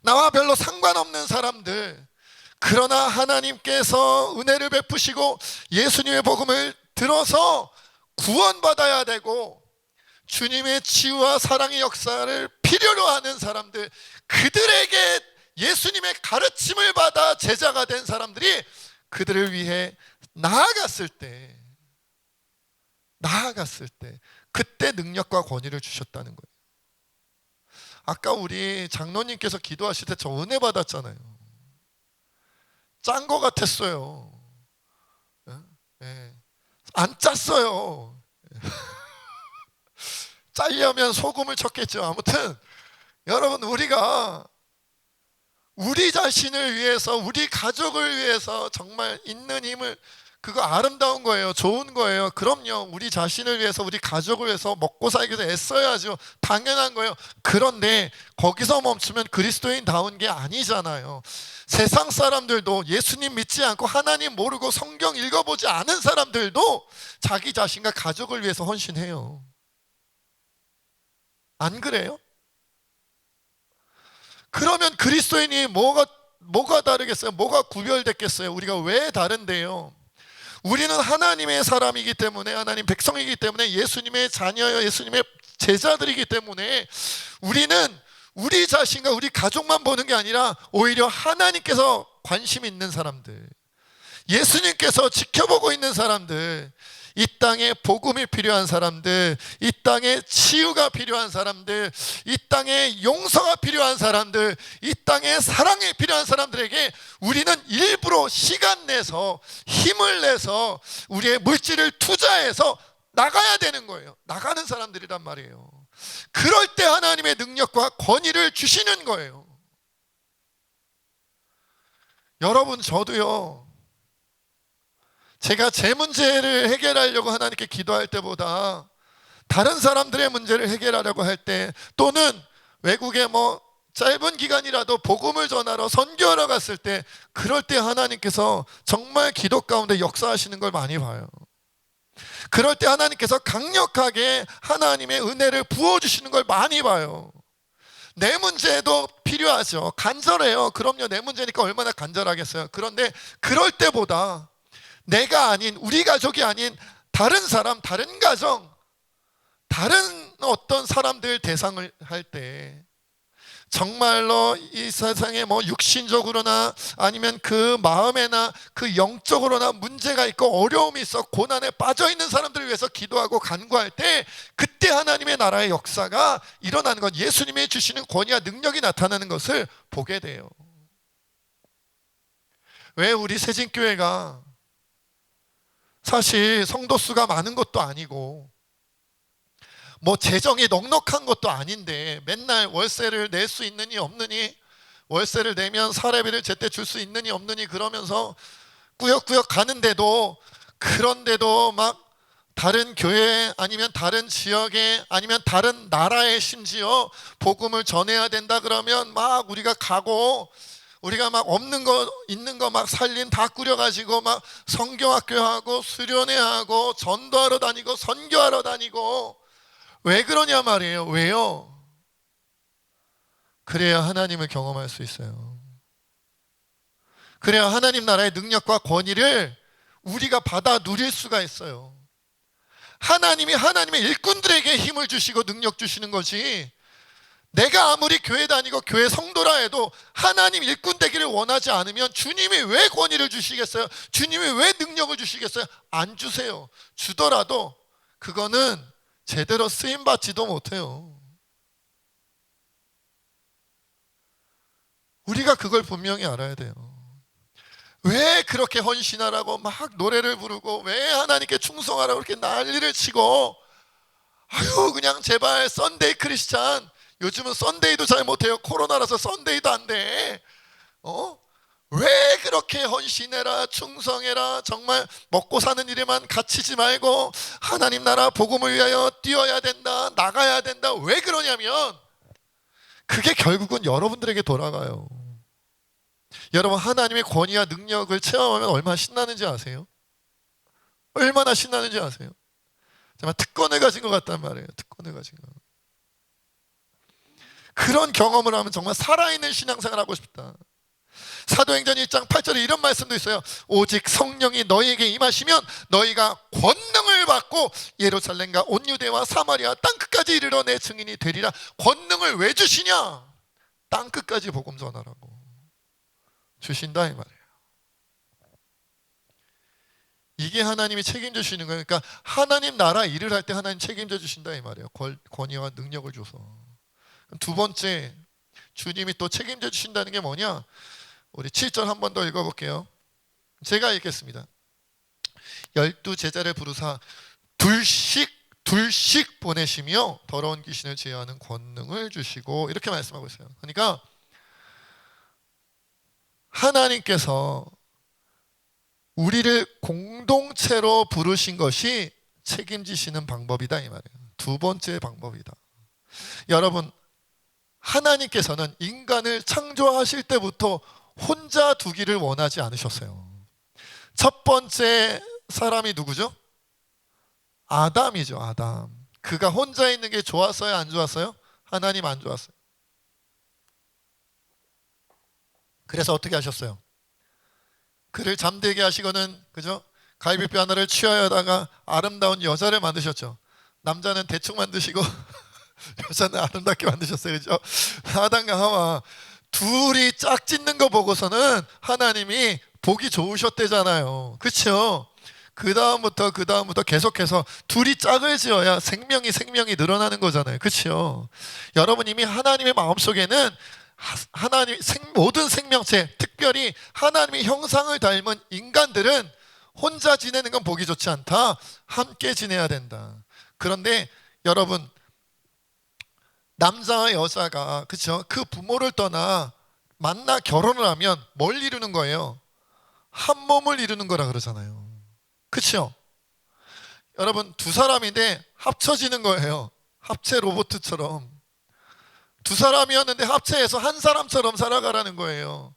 나와 별로 상관없는 사람들, 그러나 하나님께서 은혜를 베푸시고 예수님의 복음을 들어서 구원받아야 되고 주님의 치유와 사랑의 역사를 필요로 하는 사람들, 그들에게 예수님의 가르침을 받아 제자가 된 사람들이 그들을 위해 나아갔을 때 그때 능력과 권위를 주셨다는 거예요. 아까 우리 장로님께서 기도하실 때 저 은혜 받았잖아요. 짠 거 같았어요. 안 짰어요. 짜려면 소금을 쳤겠죠. 아무튼 여러분, 우리가 우리 자신을 위해서, 우리 가족을 위해서 정말 있는 힘을, 그거 아름다운 거예요. 좋은 거예요. 그럼요. 우리 자신을 위해서, 우리 가족을 위해서 먹고 살기 위해서 애써야죠. 당연한 거예요. 그런데 거기서 멈추면 그리스도인다운 게 아니잖아요. 세상 사람들도, 예수님 믿지 않고 하나님 모르고 성경 읽어보지 않은 사람들도 자기 자신과 가족을 위해서 헌신해요. 안 그래요? 그러면 그리스도인이 뭐가 다르겠어요? 뭐가 구별됐겠어요? 우리가 왜 다른데요? 우리는 하나님의 사람이기 때문에, 하나님 백성이기 때문에, 예수님의 자녀여 예수님의 제자들이기 때문에 우리는 우리 자신과 우리 가족만 보는 게 아니라 오히려 하나님께서 관심 있는 사람들, 예수님께서 지켜보고 있는 사람들, 이 땅에 복음이 필요한 사람들, 이 땅에 치유가 필요한 사람들, 이 땅에 용서가 필요한 사람들, 이 땅에 사랑이 필요한 사람들에게 우리는 일부러 시간 내서, 힘을 내서, 우리의 물질을 투자해서 나가야 되는 거예요. 나가는 사람들이란 말이에요. 그럴 때 하나님의 능력과 권위를 주시는 거예요. 여러분, 저도요, 제가 제 문제를 해결하려고 하나님께 기도할 때보다 다른 사람들의 문제를 해결하려고 할 때, 또는 외국에 짧은 기간이라도 복음을 전하러 선교하러 갔을 때, 그럴 때 하나님께서 정말 기도 가운데 역사하시는 걸 많이 봐요. 그럴 때 하나님께서 강력하게 하나님의 은혜를 부어주시는 걸 많이 봐요. 내 문제도 필요하죠. 간절해요. 그럼요. 내 문제니까 얼마나 간절하겠어요. 그런데 그럴 때보다 내가 아닌, 우리 가족이 아닌 다른 사람, 다른 가정, 다른 어떤 사람들 대상을 할 때 정말로 이 세상에 뭐 육신적으로나 아니면 그 마음에나 그 영적으로나 문제가 있고 어려움이 있어 고난에 빠져 있는 사람들을 위해서 기도하고 간구할 때 그때 하나님의 나라의 역사가 일어나는 것, 예수님이 주시는 권위와 능력이 나타나는 것을 보게 돼요. 왜 우리 새진교회가 사실 성도 수가 많은 것도 아니고 뭐 재정이 넉넉한 것도 아닌데 맨날 월세를 낼 수 있느니 없느니, 월세를 내면 사례비를 제때 줄 수 있느니 없느니 그러면서 꾸역꾸역 가는데도, 그런데도 막 다른 교회 아니면 다른 지역에 아니면 다른 나라에 심지어 복음을 전해야 된다 그러면 막 우리가 가고, 우리가 막 없는 거 있는 거 막 살림 다 꾸려가지고 막 성경학교 하고 수련회 하고 전도하러 다니고 선교하러 다니고. 왜 그러냐 말이에요. 왜요? 그래야 하나님을 경험할 수 있어요. 그래야 하나님 나라의 능력과 권위를 우리가 받아 누릴 수가 있어요. 하나님이 하나님의 일꾼들에게 힘을 주시고 능력 주시는 거지, 내가 아무리 교회 다니고 교회 성도라 해도 하나님 일꾼 되기를 원하지 않으면 주님이 왜 권위를 주시겠어요? 주님이 왜 능력을 주시겠어요? 안 주세요. 주더라도 그거는 제대로 쓰임받지도 못해요. 우리가 그걸 분명히 알아야 돼요. 왜 그렇게 헌신하라고 막 노래를 부르고 왜 하나님께 충성하라고 그렇게 난리를 치고, 아유 그냥 제발 썬데이 크리스찬, 요즘은 썬데이도 잘 못해요. 코로나라서 썬데이도 안 돼. 왜 그렇게 헌신해라 충성해라, 정말 먹고 사는 일에만 갇히지 말고 하나님 나라 복음을 위하여 뛰어야 된다, 나가야 된다. 왜 그러냐면 그게 결국은 여러분들에게 돌아가요. 여러분 하나님의 권위와 능력을 체험하면 얼마나 신나는지 아세요? 얼마나 신나는지 아세요? 정말 특권을 가진 것 같단 말이에요. 특권을 가진 것. 그런 경험을 하면 정말 살아있는 신앙생활을 하고 싶다. 사도행전 1장 8절에 이런 말씀도 있어요. 오직 성령이 너희에게 임하시면 너희가 권능을 받고 예루살렘과 온 유대와 사마리아 땅끝까지 이르러 내 증인이 되리라. 권능을 왜 주시냐? 땅끝까지 복음 전하라고 주신다 이 말이에요. 이게 하나님이 책임져 주시는 거예요. 그러니까 하나님 나라 일을 할 때 하나님 책임져 주신다 이 말이에요. 권위와 능력을 줘서. 두 번째, 주님이 또 책임져 주신다는 게 뭐냐? 우리 7절 한 번 더 읽어볼게요. 제가 읽겠습니다. 12 제자를 부르사 둘씩 보내시며 더러운 귀신을 제어하는 권능을 주시고, 이렇게 말씀하고 있어요. 그러니까 하나님께서 우리를 공동체로 부르신 것이 책임지시는 방법이다 이 말이에요. 두 번째 방법이다. 여러분, 하나님께서는 인간을 창조하실 때부터 혼자 두기를 원하지 않으셨어요. 첫 번째 사람이 누구죠? 아담이죠. 아담. 그가 혼자 있는 게 좋았어요? 안 좋았어요? 하나님 안 좋았어요. 그래서 어떻게 하셨어요? 그를 잠들게 하시고는, 그죠? 갈비뼈 하나를 취하여다가 아름다운 여자를 만드셨죠. 남자는 대충 만드시고 여자는 아름답게 만드셨어요. 그죠? 아담과 하와 둘이 짝 짓는 거 보고서는 하나님이 보기 좋으셨대잖아요. 그렇죠? 그 다음부터 계속해서 둘이 짝을 지어야 생명이 늘어나는 거잖아요. 그렇죠? 여러분, 이미 하나님의 마음속에는 하나님 모든 생명체, 특별히 하나님의 형상을 닮은 인간들은 혼자 지내는 건 보기 좋지 않다. 함께 지내야 된다. 그런데 여러분, 남자와 여자가, 그렇죠? 그 부모를 떠나 만나 결혼을 하면 뭘 이루는 거예요? 한 몸을 이루는 거라 그러잖아요. 그렇죠? 여러분, 두 사람인데 합쳐지는 거예요. 합체 로봇처럼. 두 사람이었는데 합체해서 한 사람처럼 살아가라는 거예요.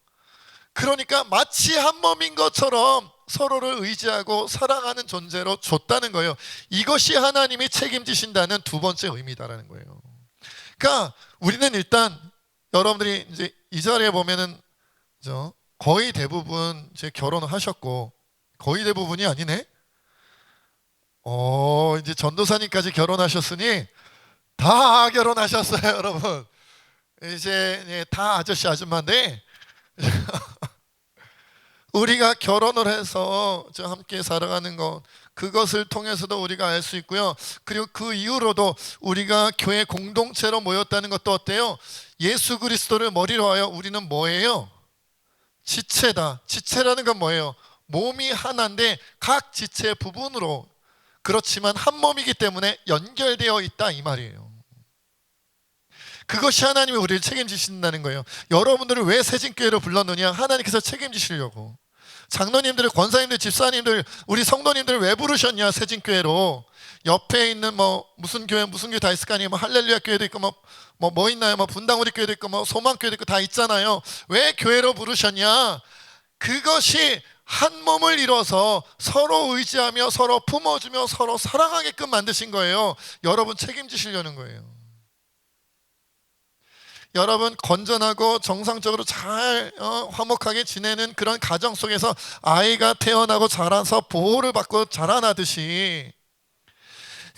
그러니까 마치 한 몸인 것처럼 서로를 의지하고 사랑하는 존재로 줬다는 거예요. 이것이 하나님이 책임지신다는 두 번째 의미다라는 거예요. 그러니까 우리는 일단, 여러분들이 이제 이 자리에 보면은 거의 대부분 이제 결혼을 하셨고, 거의 대부분이 아니네. 이제 전도사님까지 결혼하셨으니 다 결혼하셨어요, 여러분. 이제 다 아저씨 아줌마인데 우리가 결혼을 해서 함께 살아가는 것, 그것을 통해서도 우리가 알 수 있고요. 그리고 그 이후로도 우리가 교회 공동체로 모였다는 것도 어때요? 예수 그리스도를 머리로 하여 우리는 뭐예요? 지체다. 지체라는 건 뭐예요? 몸이 하나인데 각 지체 부분으로, 그렇지만 한 몸이기 때문에 연결되어 있다, 이 말이에요. 그것이 하나님이 우리를 책임지신다는 거예요. 여러분들을 왜 새진교회로 불렀느냐? 하나님께서 책임지시려고. 장로님들, 권사님들, 집사님들, 우리 성도님들을 왜 부르셨냐? 새진교회로. 옆에 있는 무슨 교회 다 있을 거 아니에요. 할렐루야 교회도 있고 뭐 있나요? 분당우리 교회도 있고 소망교회도 있고 다 있잖아요. 왜 교회로 부르셨냐? 그것이 한 몸을 이뤄서 서로 의지하며 서로 품어주며 서로 사랑하게끔 만드신 거예요. 여러분 책임지시려는 거예요. 여러분 건전하고 정상적으로 잘 화목하게 지내는 그런 가정 속에서 아이가 태어나고 자라서 보호를 받고 자라나듯이,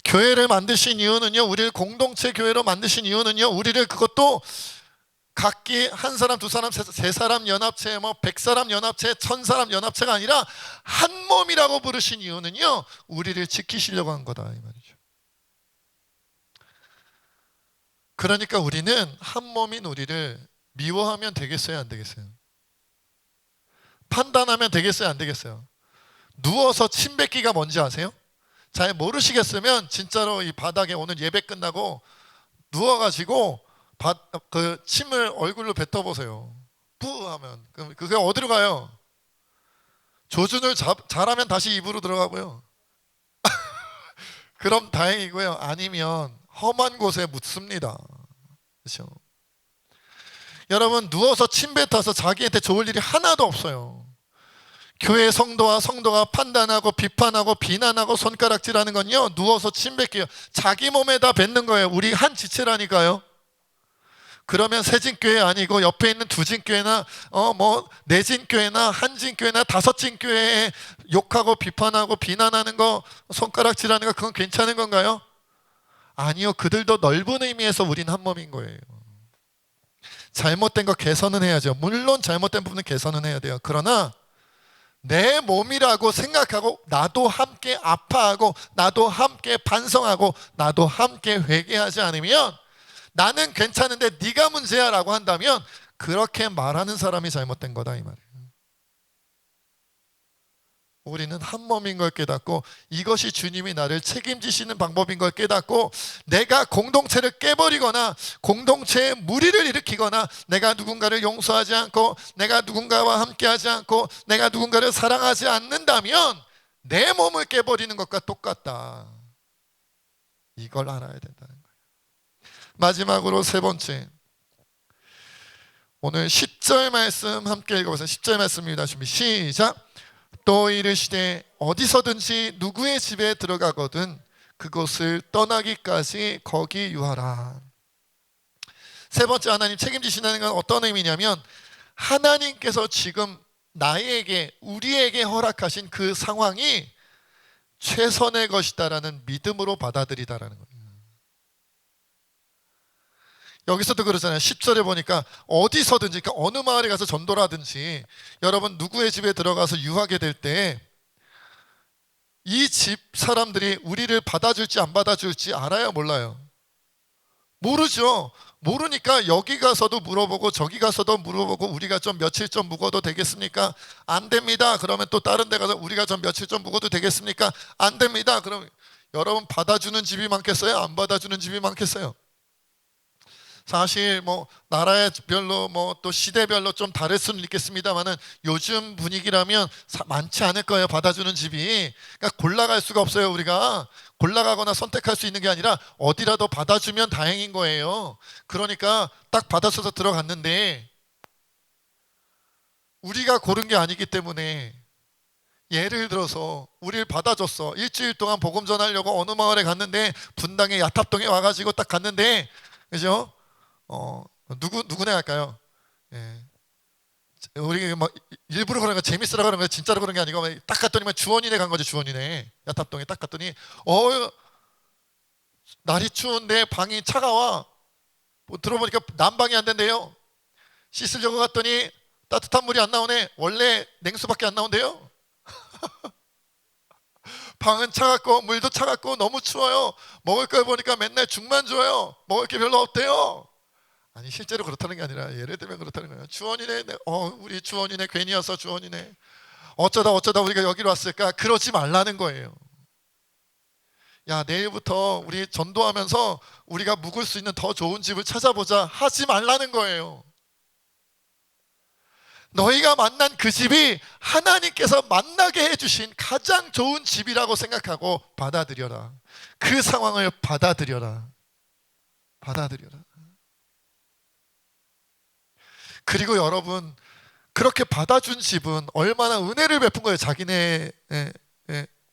교회를 만드신 이유는요, 우리를 공동체 교회로 만드신 이유는요, 우리를 그것도 각기 한 사람, 두 사람, 세 사람 연합체, 100사람 연합체, 1000사람 연합체가 아니라 한 몸이라고 부르신 이유는요, 우리를 지키시려고 한 거다, 이 말이죠. 그러니까 우리는 한 몸인 우리를 미워하면 되겠어요, 안 되겠어요? 판단하면 되겠어요, 안 되겠어요? 누워서 침 뱉기가 뭔지 아세요? 잘 모르시겠으면 진짜로 이 바닥에 오늘 예배 끝나고 누워가지고 그 침을 얼굴로 뱉어보세요. 뿌 하면 그게 어디로 가요? 조준을 잘하면 다시 입으로 들어가고요. 그럼 다행이고요. 아니면 험한 곳에 묻습니다. 그렇죠? 여러분, 누워서 침 뱉어서 자기한테 좋을 일이 하나도 없어요. 교회 성도와 성도가 판단하고 비판하고 비난하고 손가락질하는 건요, 누워서 침 뱉기요. 자기 몸에다 뱉는 거예요. 우리 한 지체라니까요. 그러면 새진교회 아니고 옆에 있는 두진교회나 네진교회나 한진교회나 다섯진교회에 욕하고 비판하고 비난하는 거, 손가락질하는 거, 그건 괜찮은 건가요? 아니요. 그들도 넓은 의미에서 우린 한 몸인 거예요. 잘못된 거 개선은 해야죠. 물론 잘못된 부분은 개선은 해야 돼요. 그러나 내 몸이라고 생각하고 나도 함께 아파하고 나도 함께 반성하고 나도 함께 회개하지 않으면, 나는 괜찮은데 네가 문제야 라고 한다면 그렇게 말하는 사람이 잘못된 거다, 이 말이에요. 우리는 한 몸인 걸 깨닫고 이것이 주님이 나를 책임지시는 방법인 걸 깨닫고, 내가 공동체를 깨버리거나 공동체에 무리를 일으키거나 내가 누군가를 용서하지 않고 내가 누군가와 함께하지 않고 내가 누군가를 사랑하지 않는다면 내 몸을 깨버리는 것과 똑같다. 이걸 알아야 된다는 거예요. 마지막으로 세 번째, 오늘 10절 말씀 함께 읽어보세요. 10절 말씀입니다. 준비 시작. 또 이르시되 어디서든지 누구의 집에 들어가거든 그곳을 떠나기까지 거기 유하라. 세 번째, 하나님 책임지신다는 건 어떤 의미냐면, 하나님께서 지금 나에게, 우리에게 허락하신 그 상황이 최선의 것이다라는 믿음으로 받아들이다라는 거예요. 여기서도 그러잖아요. 10절에 보니까 어디서든지, 그러니까 어느 마을에 가서 전도를 하든지, 여러분 누구의 집에 들어가서 유하게 될 때 이 집 사람들이 우리를 받아줄지 안 받아줄지 알아요, 몰라요? 모르죠. 모르니까 여기 가서도 물어보고 저기 가서도 물어보고, 우리가 좀 며칠 좀 묵어도 되겠습니까? 안 됩니다. 그러면 또 다른 데 가서 우리가 좀 며칠 좀 묵어도 되겠습니까? 안 됩니다. 그럼 여러분, 받아주는 집이 많겠어요? 안 받아주는 집이 많겠어요? 사실 나라별로 또 시대별로 좀 다를 수는 있겠습니다만은 요즘 분위기라면 많지 않을 거예요, 받아주는 집이. 그러니까 골라갈 수가 없어요. 우리가 골라가거나 선택할 수 있는 게 아니라 어디라도 받아주면 다행인 거예요. 그러니까 딱 받아줘서 들어갔는데 우리가 고른 게 아니기 때문에, 예를 들어서 우리를 받아줬어. 일주일 동안 복음 전하려고 어느 마을에 갔는데 분당의 야탑동에 와가지고 딱 갔는데, 그죠? 누구네 할까요? 예. 우리 일부러 그런 거 재밌으라고 그러는 거, 진짜로 그런 게 아니고 딱 갔더니 주원이네 간 거죠. 주원이네 야탑동에 딱 갔더니 날이 추운데 방이 차가워. 뭐 들어보니까 난방이 안 된대요. 씻으려고 갔더니 따뜻한 물이 안 나오네. 원래 냉수밖에 안 나온대요. 방은 차갑고 물도 차갑고 너무 추워요. 먹을 걸 보니까 맨날 죽만 줘요. 먹을 게 별로 없대요. 아니 실제로 그렇다는 게 아니라 예를 들면 그렇다는 거예요. 주원이네. 우리 주원이네. 괜히 와서 주원이네. 어쩌다 우리가 여기로 왔을까? 그러지 말라는 거예요. 야, 내일부터 우리 전도하면서 우리가 묵을 수 있는 더 좋은 집을 찾아보자 하지 말라는 거예요. 너희가 만난 그 집이 하나님께서 만나게 해주신 가장 좋은 집이라고 생각하고 받아들여라. 그 상황을 받아들여라. 그리고 여러분, 그렇게 받아준 집은 얼마나 은혜를 베푼 거예요. 자기네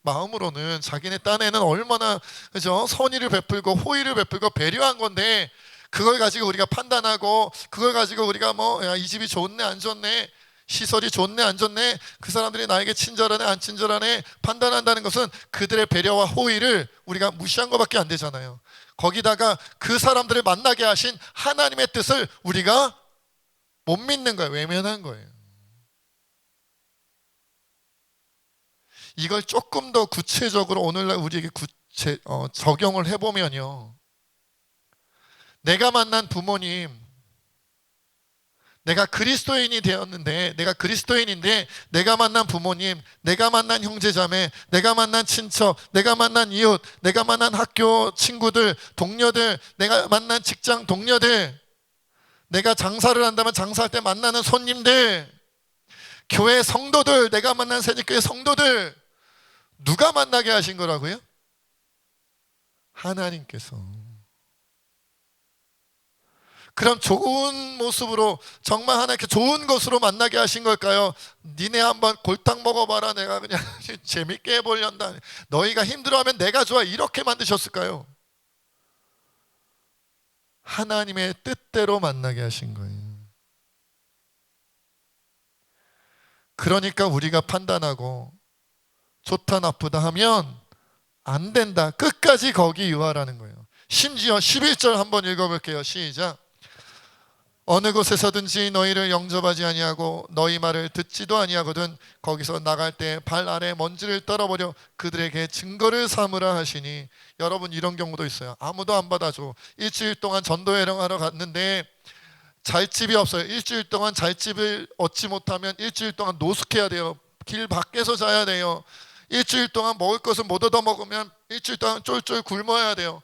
마음으로는, 자기네 딴에는 얼마나, 그죠? 선의를 베풀고 호의를 베풀고 배려한 건데, 그걸 가지고 우리가 판단하고, 그걸 가지고 우리가 이 집이 좋네 안 좋네, 시설이 좋네 안 좋네, 그 사람들이 나에게 친절하네 안 친절하네 판단한다는 것은 그들의 배려와 호의를 우리가 무시한 것밖에 안 되잖아요. 거기다가 그 사람들을 만나게 하신 하나님의 뜻을 우리가 못 믿는 거예요. 외면한 거예요. 이걸 조금 더 구체적으로 오늘날 우리에게 적용을 해보면요, 내가 만난 부모님, 내가 그리스도인이 되었는데, 내가 그리스도인인데 내가 만난 부모님, 내가 만난 형제자매, 내가 만난 친척, 내가 만난 이웃, 내가 만난 학교 친구들, 동료들, 내가 만난 직장 동료들, 내가 장사를 한다면 장사할 때 만나는 손님들, 교회 성도들, 내가 만난 새벽교회 성도들, 누가 만나게 하신 거라고요? 하나님께서. 그럼 좋은 모습으로, 정말 하나님께 좋은 것으로 만나게 하신 걸까요? 니네 한번 골탕 먹어봐라, 내가 그냥 재밌게 해보련다, 너희가 힘들어하면 내가 좋아, 이렇게 만드셨을까요? 하나님의 뜻대로 만나게 하신 거예요. 그러니까 우리가 판단하고 좋다 나쁘다 하면 안 된다. 끝까지 거기 유하라는 거예요. 심지어 11절 한번 읽어볼게요. 시작. 어느 곳에서든지 너희를 영접하지 아니하고 너희 말을 듣지도 아니하거든 거기서 나갈 때 발 아래 먼지를 떨어버려 그들에게 증거를 삼으라 하시니. 여러분, 이런 경우도 있어요. 아무도 안 받아줘. 일주일 동안 전도 여행하러 갔는데 잘집이 없어요. 일주일 동안 잘집을 얻지 못하면 일주일 동안 노숙해야 돼요. 길 밖에서 자야 돼요. 일주일 동안 먹을 것을 못 얻어 먹으면 일주일 동안 쫄쫄 굶어야 돼요.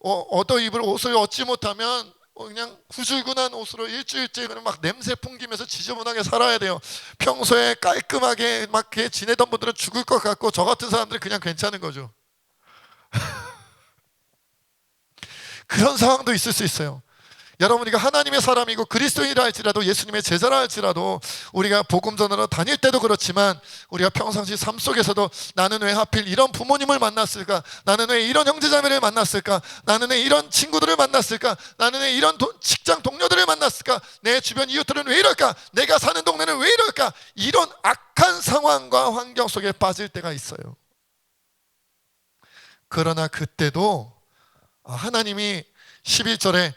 얻어 입을 옷을 얻지 못하면 그냥 구질구한 옷으로 일주일째 막 냄새 풍기면서 지저분하게 살아야 돼요. 평소에 깔끔하게 막 지내던 분들은 죽을 것 같고, 저 같은 사람들은 그냥 괜찮은 거죠. 그런 상황도 있을 수 있어요. 여러분이가 하나님의 사람이고 그리스도인이라 할지라도, 예수님의 제자라 할지라도, 우리가 복음 전하러 다닐 때도 그렇지만, 우리가 평상시 삶 속에서도 나는 왜 하필 이런 부모님을 만났을까? 나는 왜 이런 형제자매를 만났을까? 나는 왜 이런 친구들을 만났을까? 나는 왜 이런 직장 동료들을 만났을까? 내 주변 이웃들은 왜 이럴까? 내가 사는 동네는 왜 이럴까? 이런 악한 상황과 환경 속에 빠질 때가 있어요. 그러나 그때도 하나님이 11절에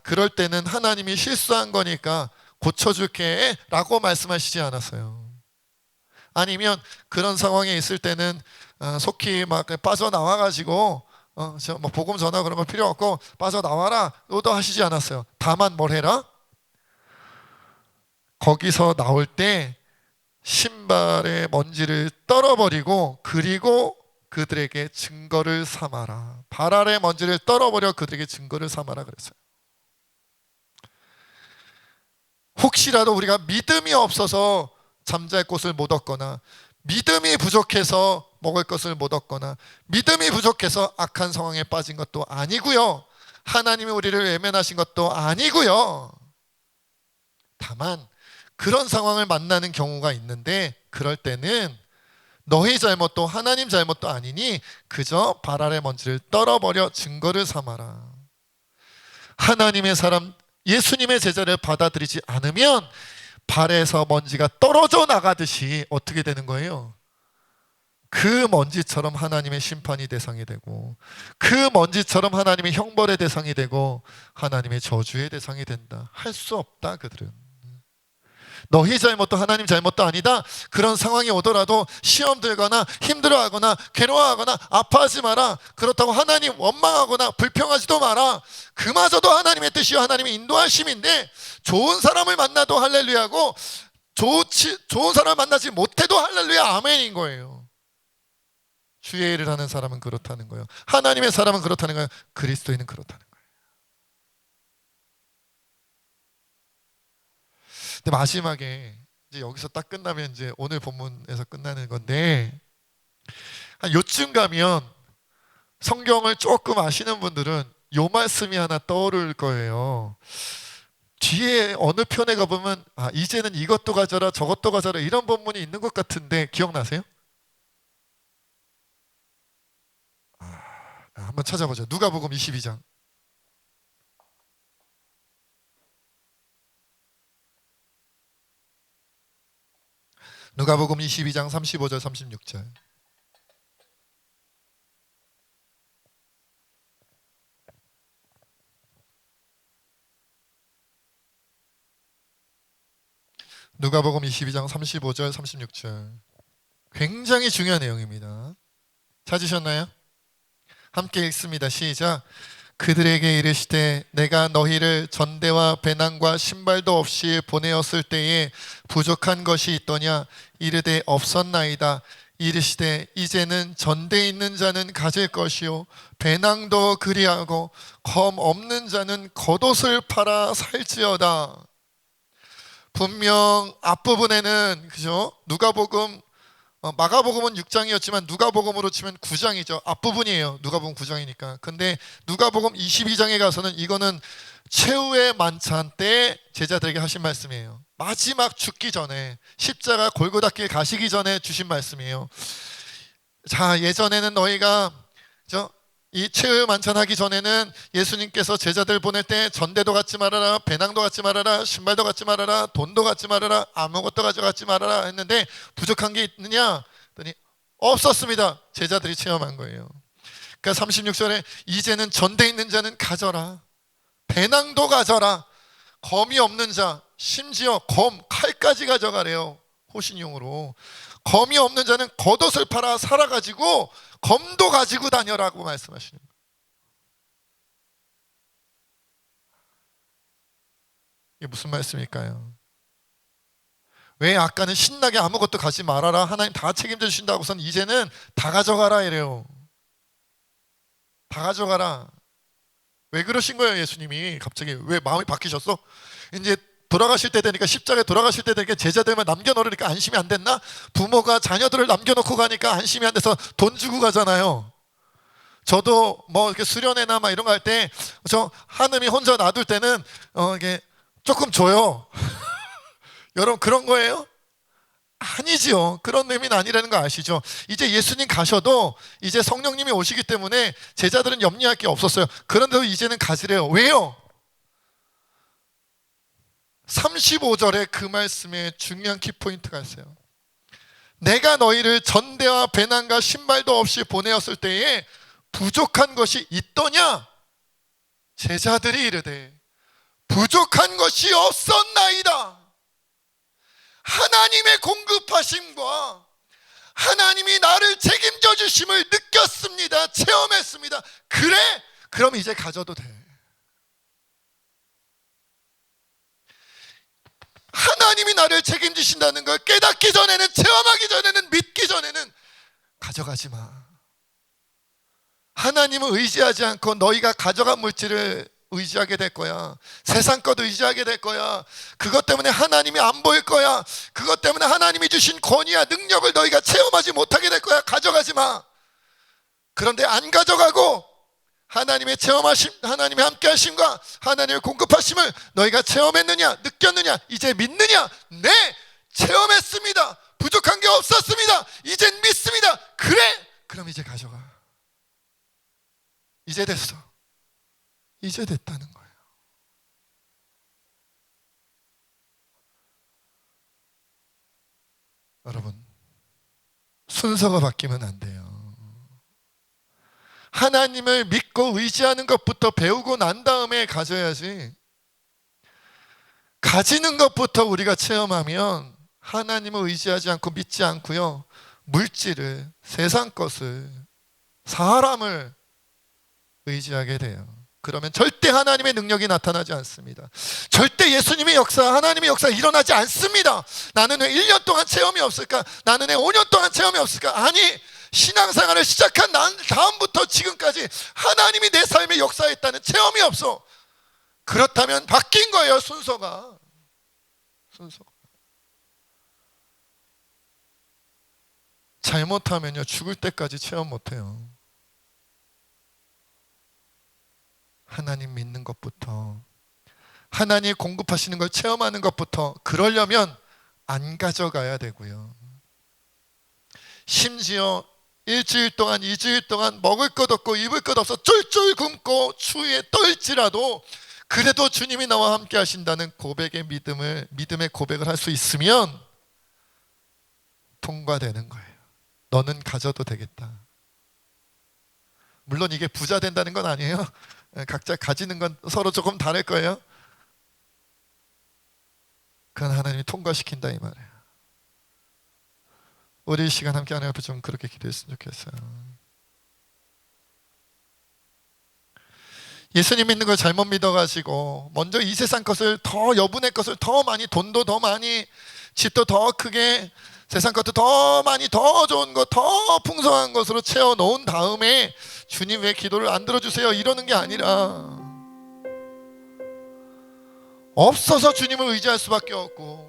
그럴 때는 하나님이 실수한 거니까 고쳐줄게 라고 말씀하시지 않았어요. 아니면 그런 상황에 있을 때는 속히 막 빠져나와가지고 복음 전하 그런 거 필요 없고 빠져나와라 도 하시지 않았어요. 다만 뭘 해라? 거기서 나올 때 신발의 먼지를 떨어버리고, 그리고 그들에게 증거를 삼아라. 발 아래 먼지를 떨어버려 그들에게 증거를 삼아라 그랬어요. 혹시라도 우리가 믿음이 없어서 잠잘 곳을 못 얻거나, 믿음이 부족해서 먹을 것을 못 얻거나, 믿음이 부족해서 악한 상황에 빠진 것도 아니고요, 하나님이 우리를 외면하신 것도 아니고요. 다만 그런 상황을 만나는 경우가 있는데, 그럴 때는 너희 잘못도 하나님 잘못도 아니니 그저 발 아래 먼지를 떨어버려 증거를 삼아라. 하나님의 사람, 예수님의 제자를 받아들이지 않으면 발에서 먼지가 떨어져 나가듯이 어떻게 되는 거예요? 그 먼지처럼 하나님의 심판이 대상이 되고, 그 먼지처럼 하나님의 형벌의 대상이 되고, 하나님의 저주의 대상이 된다. 할 수 없다. 그들은 너희 잘못도 하나님 잘못도 아니다. 그런 상황이 오더라도 시험 들거나 힘들어하거나 괴로워하거나 아파하지 마라. 그렇다고 하나님 원망하거나 불평하지도 마라. 그마저도 하나님의 뜻이요 하나님의 인도하심인데, 좋은 사람을 만나도 할렐루야고 좋은 사람을 만나지 못해도 할렐루야 아멘인 거예요. 주의 일을 하는 사람은 그렇다는 거예요. 하나님의 사람은 그렇다는 거예요. 그리스도인은 그렇다는 거예요. 근데 마지막에 이제 여기서 딱 끝나면 이제 오늘 본문에서 끝나는 건데, 한 요쯤 가면 성경을 조금 아시는 분들은 요 말씀이 하나 떠오를 거예요. 뒤에 어느 편에 가보면 이제는 이것도 가져라 저것도 가져라 이런 본문이 있는 것 같은데 기억나세요? 한번 찾아보죠. 누가복음 22장. 누가복음 22장 35절 36절. 누가복음 22장 35절 36절. 굉장히 중요한 내용입니다. 찾으셨나요? 함께 읽습니다. 시작. 그들에게 이르시되 내가 너희를 전대와 배낭과 신발도 없이 보내었을 때에 부족한 것이 있더냐? 이르되 없었나이다. 이르시되 이제는 전대 있는 자는 가질 것이요 배낭도 그리하고 검 없는 자는 겉옷을 팔아 살지어다. 분명 앞부분에는 그죠? 누가복음 마가복음은 6장이었지만 누가복음으로 치면 9장이죠. 앞부분이에요. 누가복음 9장이니까. 근데 누가복음 22장에 가서는 이거는 최후의 만찬 때 제자들에게 하신 말씀이에요. 마지막 죽기 전에 십자가 골고다길 가시기 전에 주신 말씀이에요. 자, 예전에는 너희가 이 최후의 만찬하기 전에는 예수님께서 제자들 보낼 때 전대도 갖지 말아라, 배낭도 갖지 말아라, 신발도 갖지 말아라, 돈도 갖지 말아라, 아무것도 가져가지 말아라 했는데 부족한 게 있느냐? 그랬더니 없었습니다. 제자들이 체험한 거예요. 그러니까 36절에 이제는 전대 있는 자는 가져라, 배낭도 가져라, 검이 없는 자, 심지어 검, 칼까지 가져가래요. 호신용으로. 검이 없는 자는 겉옷을 팔아 살아가지고 검도 가지고 다녀라고 말씀하시는 거예요. 이게 무슨 말씀일까요? 왜 아까는 신나게 아무것도 가지 말아라, 하나님 다 책임져 주신다고선 이제는 다 가져가라 이래요. 다 가져가라. 왜 그러신 거예요? 예수님이 갑자기 왜 마음이 바뀌셨어? 이제 돌아가실 때 되니까, 십자가에 돌아가실 때 되니까 제자들만 남겨놓으니까 안심이 안 됐나? 부모가 자녀들을 남겨놓고 가니까 안심이 안 돼서 돈 주고 가잖아요. 저도 뭐 이렇게 수련회나 막 이런 거 할 때 저 하느님 혼자 놔둘 때는 이게 조금 줘요. 여러분 그런 거예요? 아니지요. 그런 의미는 아니라는 거 아시죠? 이제 예수님 가셔도 이제 성령님이 오시기 때문에 제자들은 염려할 게 없었어요. 그런데도 이제는 가지래요. 왜요? 35절에 그 말씀에 중요한 키포인트가 있어요. 내가 너희를 전대와 배낭과 신발도 없이 보내었을 때에 부족한 것이 있더냐? 제자들이 이르되 부족한 것이 없었나이다. 하나님의 공급하심과 하나님이 나를 책임져 주심을 느꼈습니다. 체험했습니다. 그래? 그럼 이제 가져도 돼. 하나님이 나를 책임지신다는 걸 깨닫기 전에는, 체험하기 전에는, 믿기 전에는 가져가지 마. 하나님을 의지하지 않고 너희가 가져간 물질을 의지하게 될 거야. 세상 것 의지하게 될 거야. 그것 때문에 하나님이 안 보일 거야. 그것 때문에 하나님이 주신 권위와 능력을 너희가 체험하지 못하게 될 거야. 가져가지 마. 그런데 안 가져가고 하나님의 체험하심, 하나님의 함께 하심과 하나님의 공급하심을 너희가 체험했느냐, 느꼈느냐, 이제 믿느냐? 네, 체험했습니다. 부족한 게 없었습니다. 이젠 믿습니다. 그래? 그럼 이제 가져가. 이제 됐어. 이제 됐다는 거예요. 여러분, 순서가 바뀌면 안 돼요. 하나님을 믿고 의지하는 것부터 배우고 난 다음에 가져야지. 가지는 것부터 우리가 체험하면 하나님을 의지하지 않고 믿지 않고요, 물질을, 세상 것을, 사람을 의지하게 돼요. 그러면 절대 하나님의 능력이 나타나지 않습니다. 절대 예수님의 역사, 하나님의 역사 일어나지 않습니다. 나는 왜 1년 동안 체험이 없을까? 나는 왜 5년 동안 체험이 없을까? 아니, 신앙생활을 시작한 다음부터 지금까지 하나님이 내 삶에 역사했다는 체험이 없어. 그렇다면 바뀐 거예요, 순서가. 잘못하면요, 죽을 때까지 체험 못해요. 하나님 믿는 것부터, 하나님 공급하시는 걸 체험하는 것부터, 그러려면 안 가져가야 되고요. 심지어 일주일 동안, 2주일 동안 먹을 것 없고 입을 것 없어 쫄쫄 굶고 추위에 떨지라도 그래도 주님이 나와 함께 하신다는 믿음의 고백을 할 수 있으면 통과되는 거예요. 너는 가져도 되겠다. 물론 이게 부자 된다는 건 아니에요. 각자 가지는 건 서로 조금 다를 거예요. 그건 하나님이 통과시킨다 이 말이에요. 우리 이 시간 함께 하나님 앞에 좀 그렇게 기도했으면 좋겠어요. 예수님 믿는 걸 잘못 믿어가지고 먼저 이 세상 것을 더, 여분의 것을 더 많이, 돈도 더 많이, 집도 더 크게, 세상 것도 더 많이, 더 좋은 것, 더 풍성한 것으로 채워놓은 다음에 주님 왜 기도를 안 들어주세요 이러는 게 아니라, 없어서 주님을 의지할 수밖에 없고,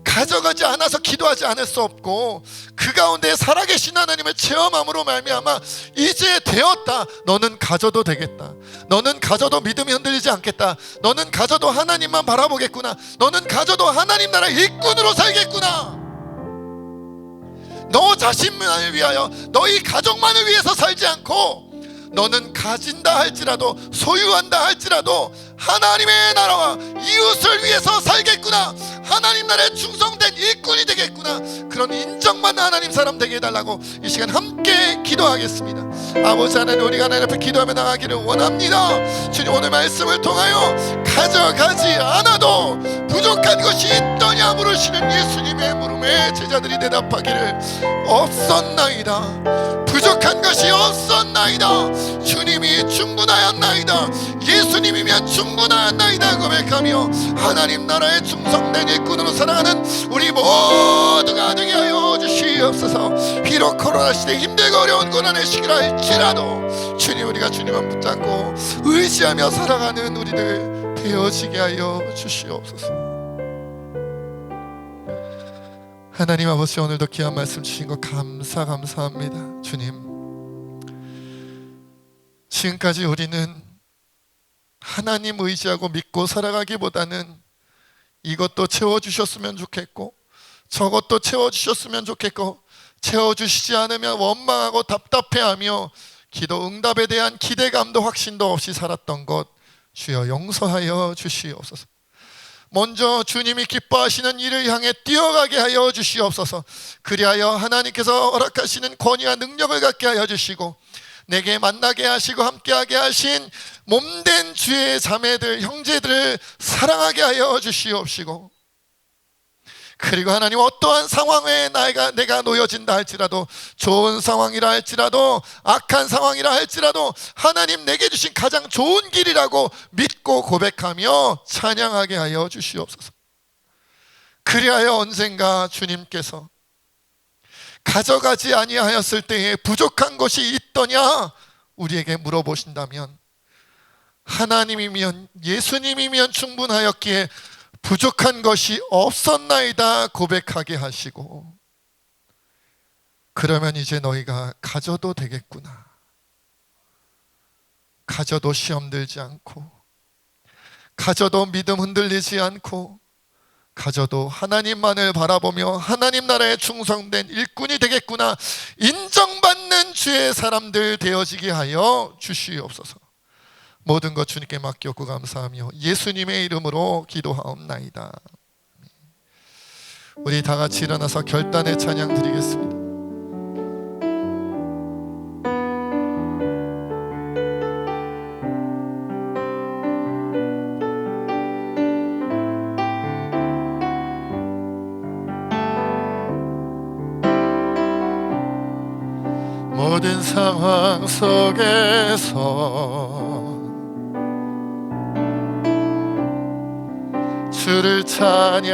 가져가지 않아서 기도하지 않을 수 없고, 그 가운데 살아계신 하나님을 체험함으로 말미암아 이제 되었다. 너는 가져도 되겠다. 너는 가져도 믿음이 흔들리지 않겠다. 너는 가져도 하나님만 바라보겠구나. 너는 가져도 하나님 나라 일꾼으로 살겠구나. 너 자신만을 위하여, 너희 가족만을 위해서 살지 않고, 너는 가진다 할지라도, 소유한다 할지라도 하나님의 나라와 이웃을 위해서 살겠구나. 하나님 나라에 충성된 일꾼이 되겠구나. 그런 인정받는 하나님 사람 되게 해달라고 이 시간 함께 기도하겠습니다. 아버지 하나님, 우리가 하나님 앞에 기도하며 나가기를 원합니다. 주님, 오늘 말씀을 통하여 가져가지 않아도 부족한 것이 있더냐 물으시는 예수님의 물음에 제자들이 대답하기를 없었나이다. 부족한 것이 없었나이다. 주님이 충분하였나이다. 예수님이면 충분하였나이다 고백하며 하나님 나라에 충성된 일꾼으로 살아가는 우리 모두가 되게 하여 주시옵소서. 비록 코로나 시대 힘들고 어려운 고난의 시기라 할지라도 주님, 우리가 주님만 붙잡고 의지하며 살아가는 우리들 되어지게 하여 주시옵소서. 하나님 아버지, 오늘도 귀한 말씀 주신 거 감사합니다. 주님, 지금까지 우리는 하나님 의지하고 믿고 살아가기보다는 이것도 채워주셨으면 좋겠고 저것도 채워주셨으면 좋겠고, 채워주시지 않으면 원망하고 답답해하며 기도 응답에 대한 기대감도 확신도 없이 살았던 것 주여 용서하여 주시옵소서. 먼저 주님이 기뻐하시는 일을 향해 뛰어가게 하여 주시옵소서. 그리하여 하나님께서 허락하시는 권위와 능력을 갖게 하여 주시고, 내게 만나게 하시고 함께하게 하신 몸된 주의 자매들, 형제들을 사랑하게 하여 주시옵시고, 그리고 하나님, 어떠한 상황에 내가 놓여진다 할지라도, 좋은 상황이라 할지라도 악한 상황이라 할지라도 하나님 내게 주신 가장 좋은 길이라고 믿고 고백하며 찬양하게 하여 주시옵소서. 그리하여 언젠가 주님께서 가져가지 아니하였을 때에 부족한 것이 있더냐 우리에게 물어보신다면, 하나님이면, 예수님이면 충분하였기에 부족한 것이 없었나이다 고백하게 하시고, 그러면 이제 너희가 가져도 되겠구나. 가져도 시험 들지 않고, 가져도 믿음 흔들리지 않고, 가져도 하나님만을 바라보며 하나님 나라에 충성된 일꾼이 되겠구나 인정받는 주의 사람들 되어지게 하여 주시옵소서. 모든 것 주님께 맡겼고 감사하며 예수님의 이름으로 기도하옵나이다. 우리 다 같이 일어나서 결단의 찬양 드리겠습니다. 상황 속에서 주를 찬양할지라.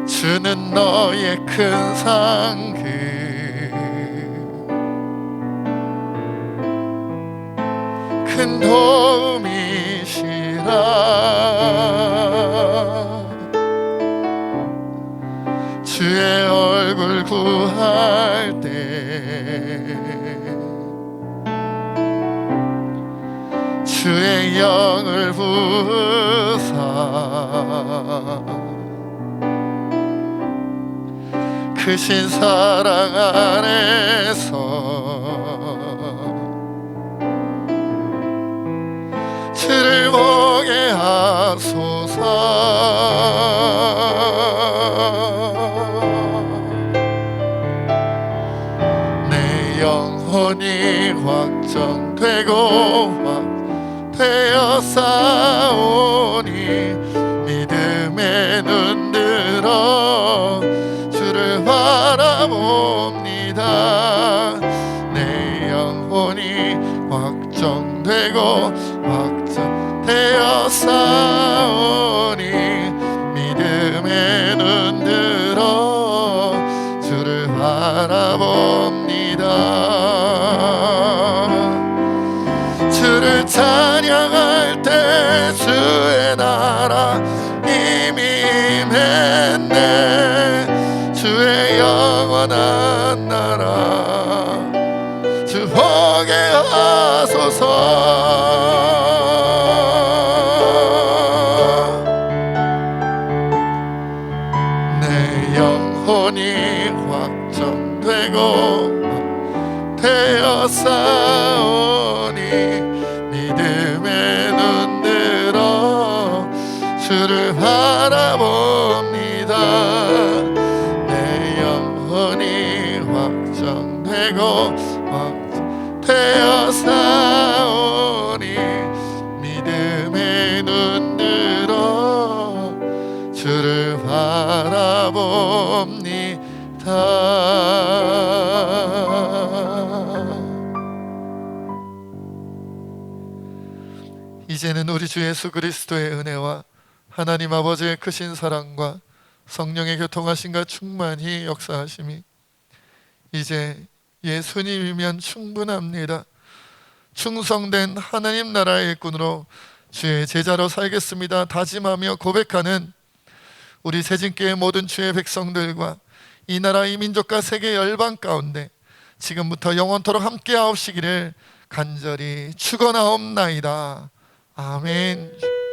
주는 너의 큰 상급, 큰 도움이시라. 주의 얼굴 구할 때 주의 영을 부으사 크신 사랑 안에서 주를 보게 하소서. 내 영혼이 확정되고 되어 싸우니 믿음의 눈 들어 주를 바라봅니다. 내 영혼이 확정되고 확정되어 싸우니 믿음의 눈 들어 주를 바라봅니다. 주를 찬양할 때 주의 나라 이미 임했네. 주의 영원한 나라 주 보게 하소서. 내 영혼이 확정되고 되어 싸우니 믿음의 눈 들어 주를 바라봅니다. 내 영혼이 확정되고 확정되어 싸우니 믿음의 눈 들어 주를 바라봅니다. 이제는 우리 주 예수 그리스도의 은혜와 하나님 아버지의 크신 사랑과 성령의 교통하심과 충만히 역사하심이 이제 예수님이면 충분합니다. 충성된 하나님 나라의 일꾼으로 주의 제자로 살겠습니다 다짐하며 고백하는 우리 새진교회 모든 주의 백성들과 이 나라 이 민족과 세계 열방 가운데 지금부터 영원토록 함께하옵시기를 간절히 축원하옵나이다. 아멘.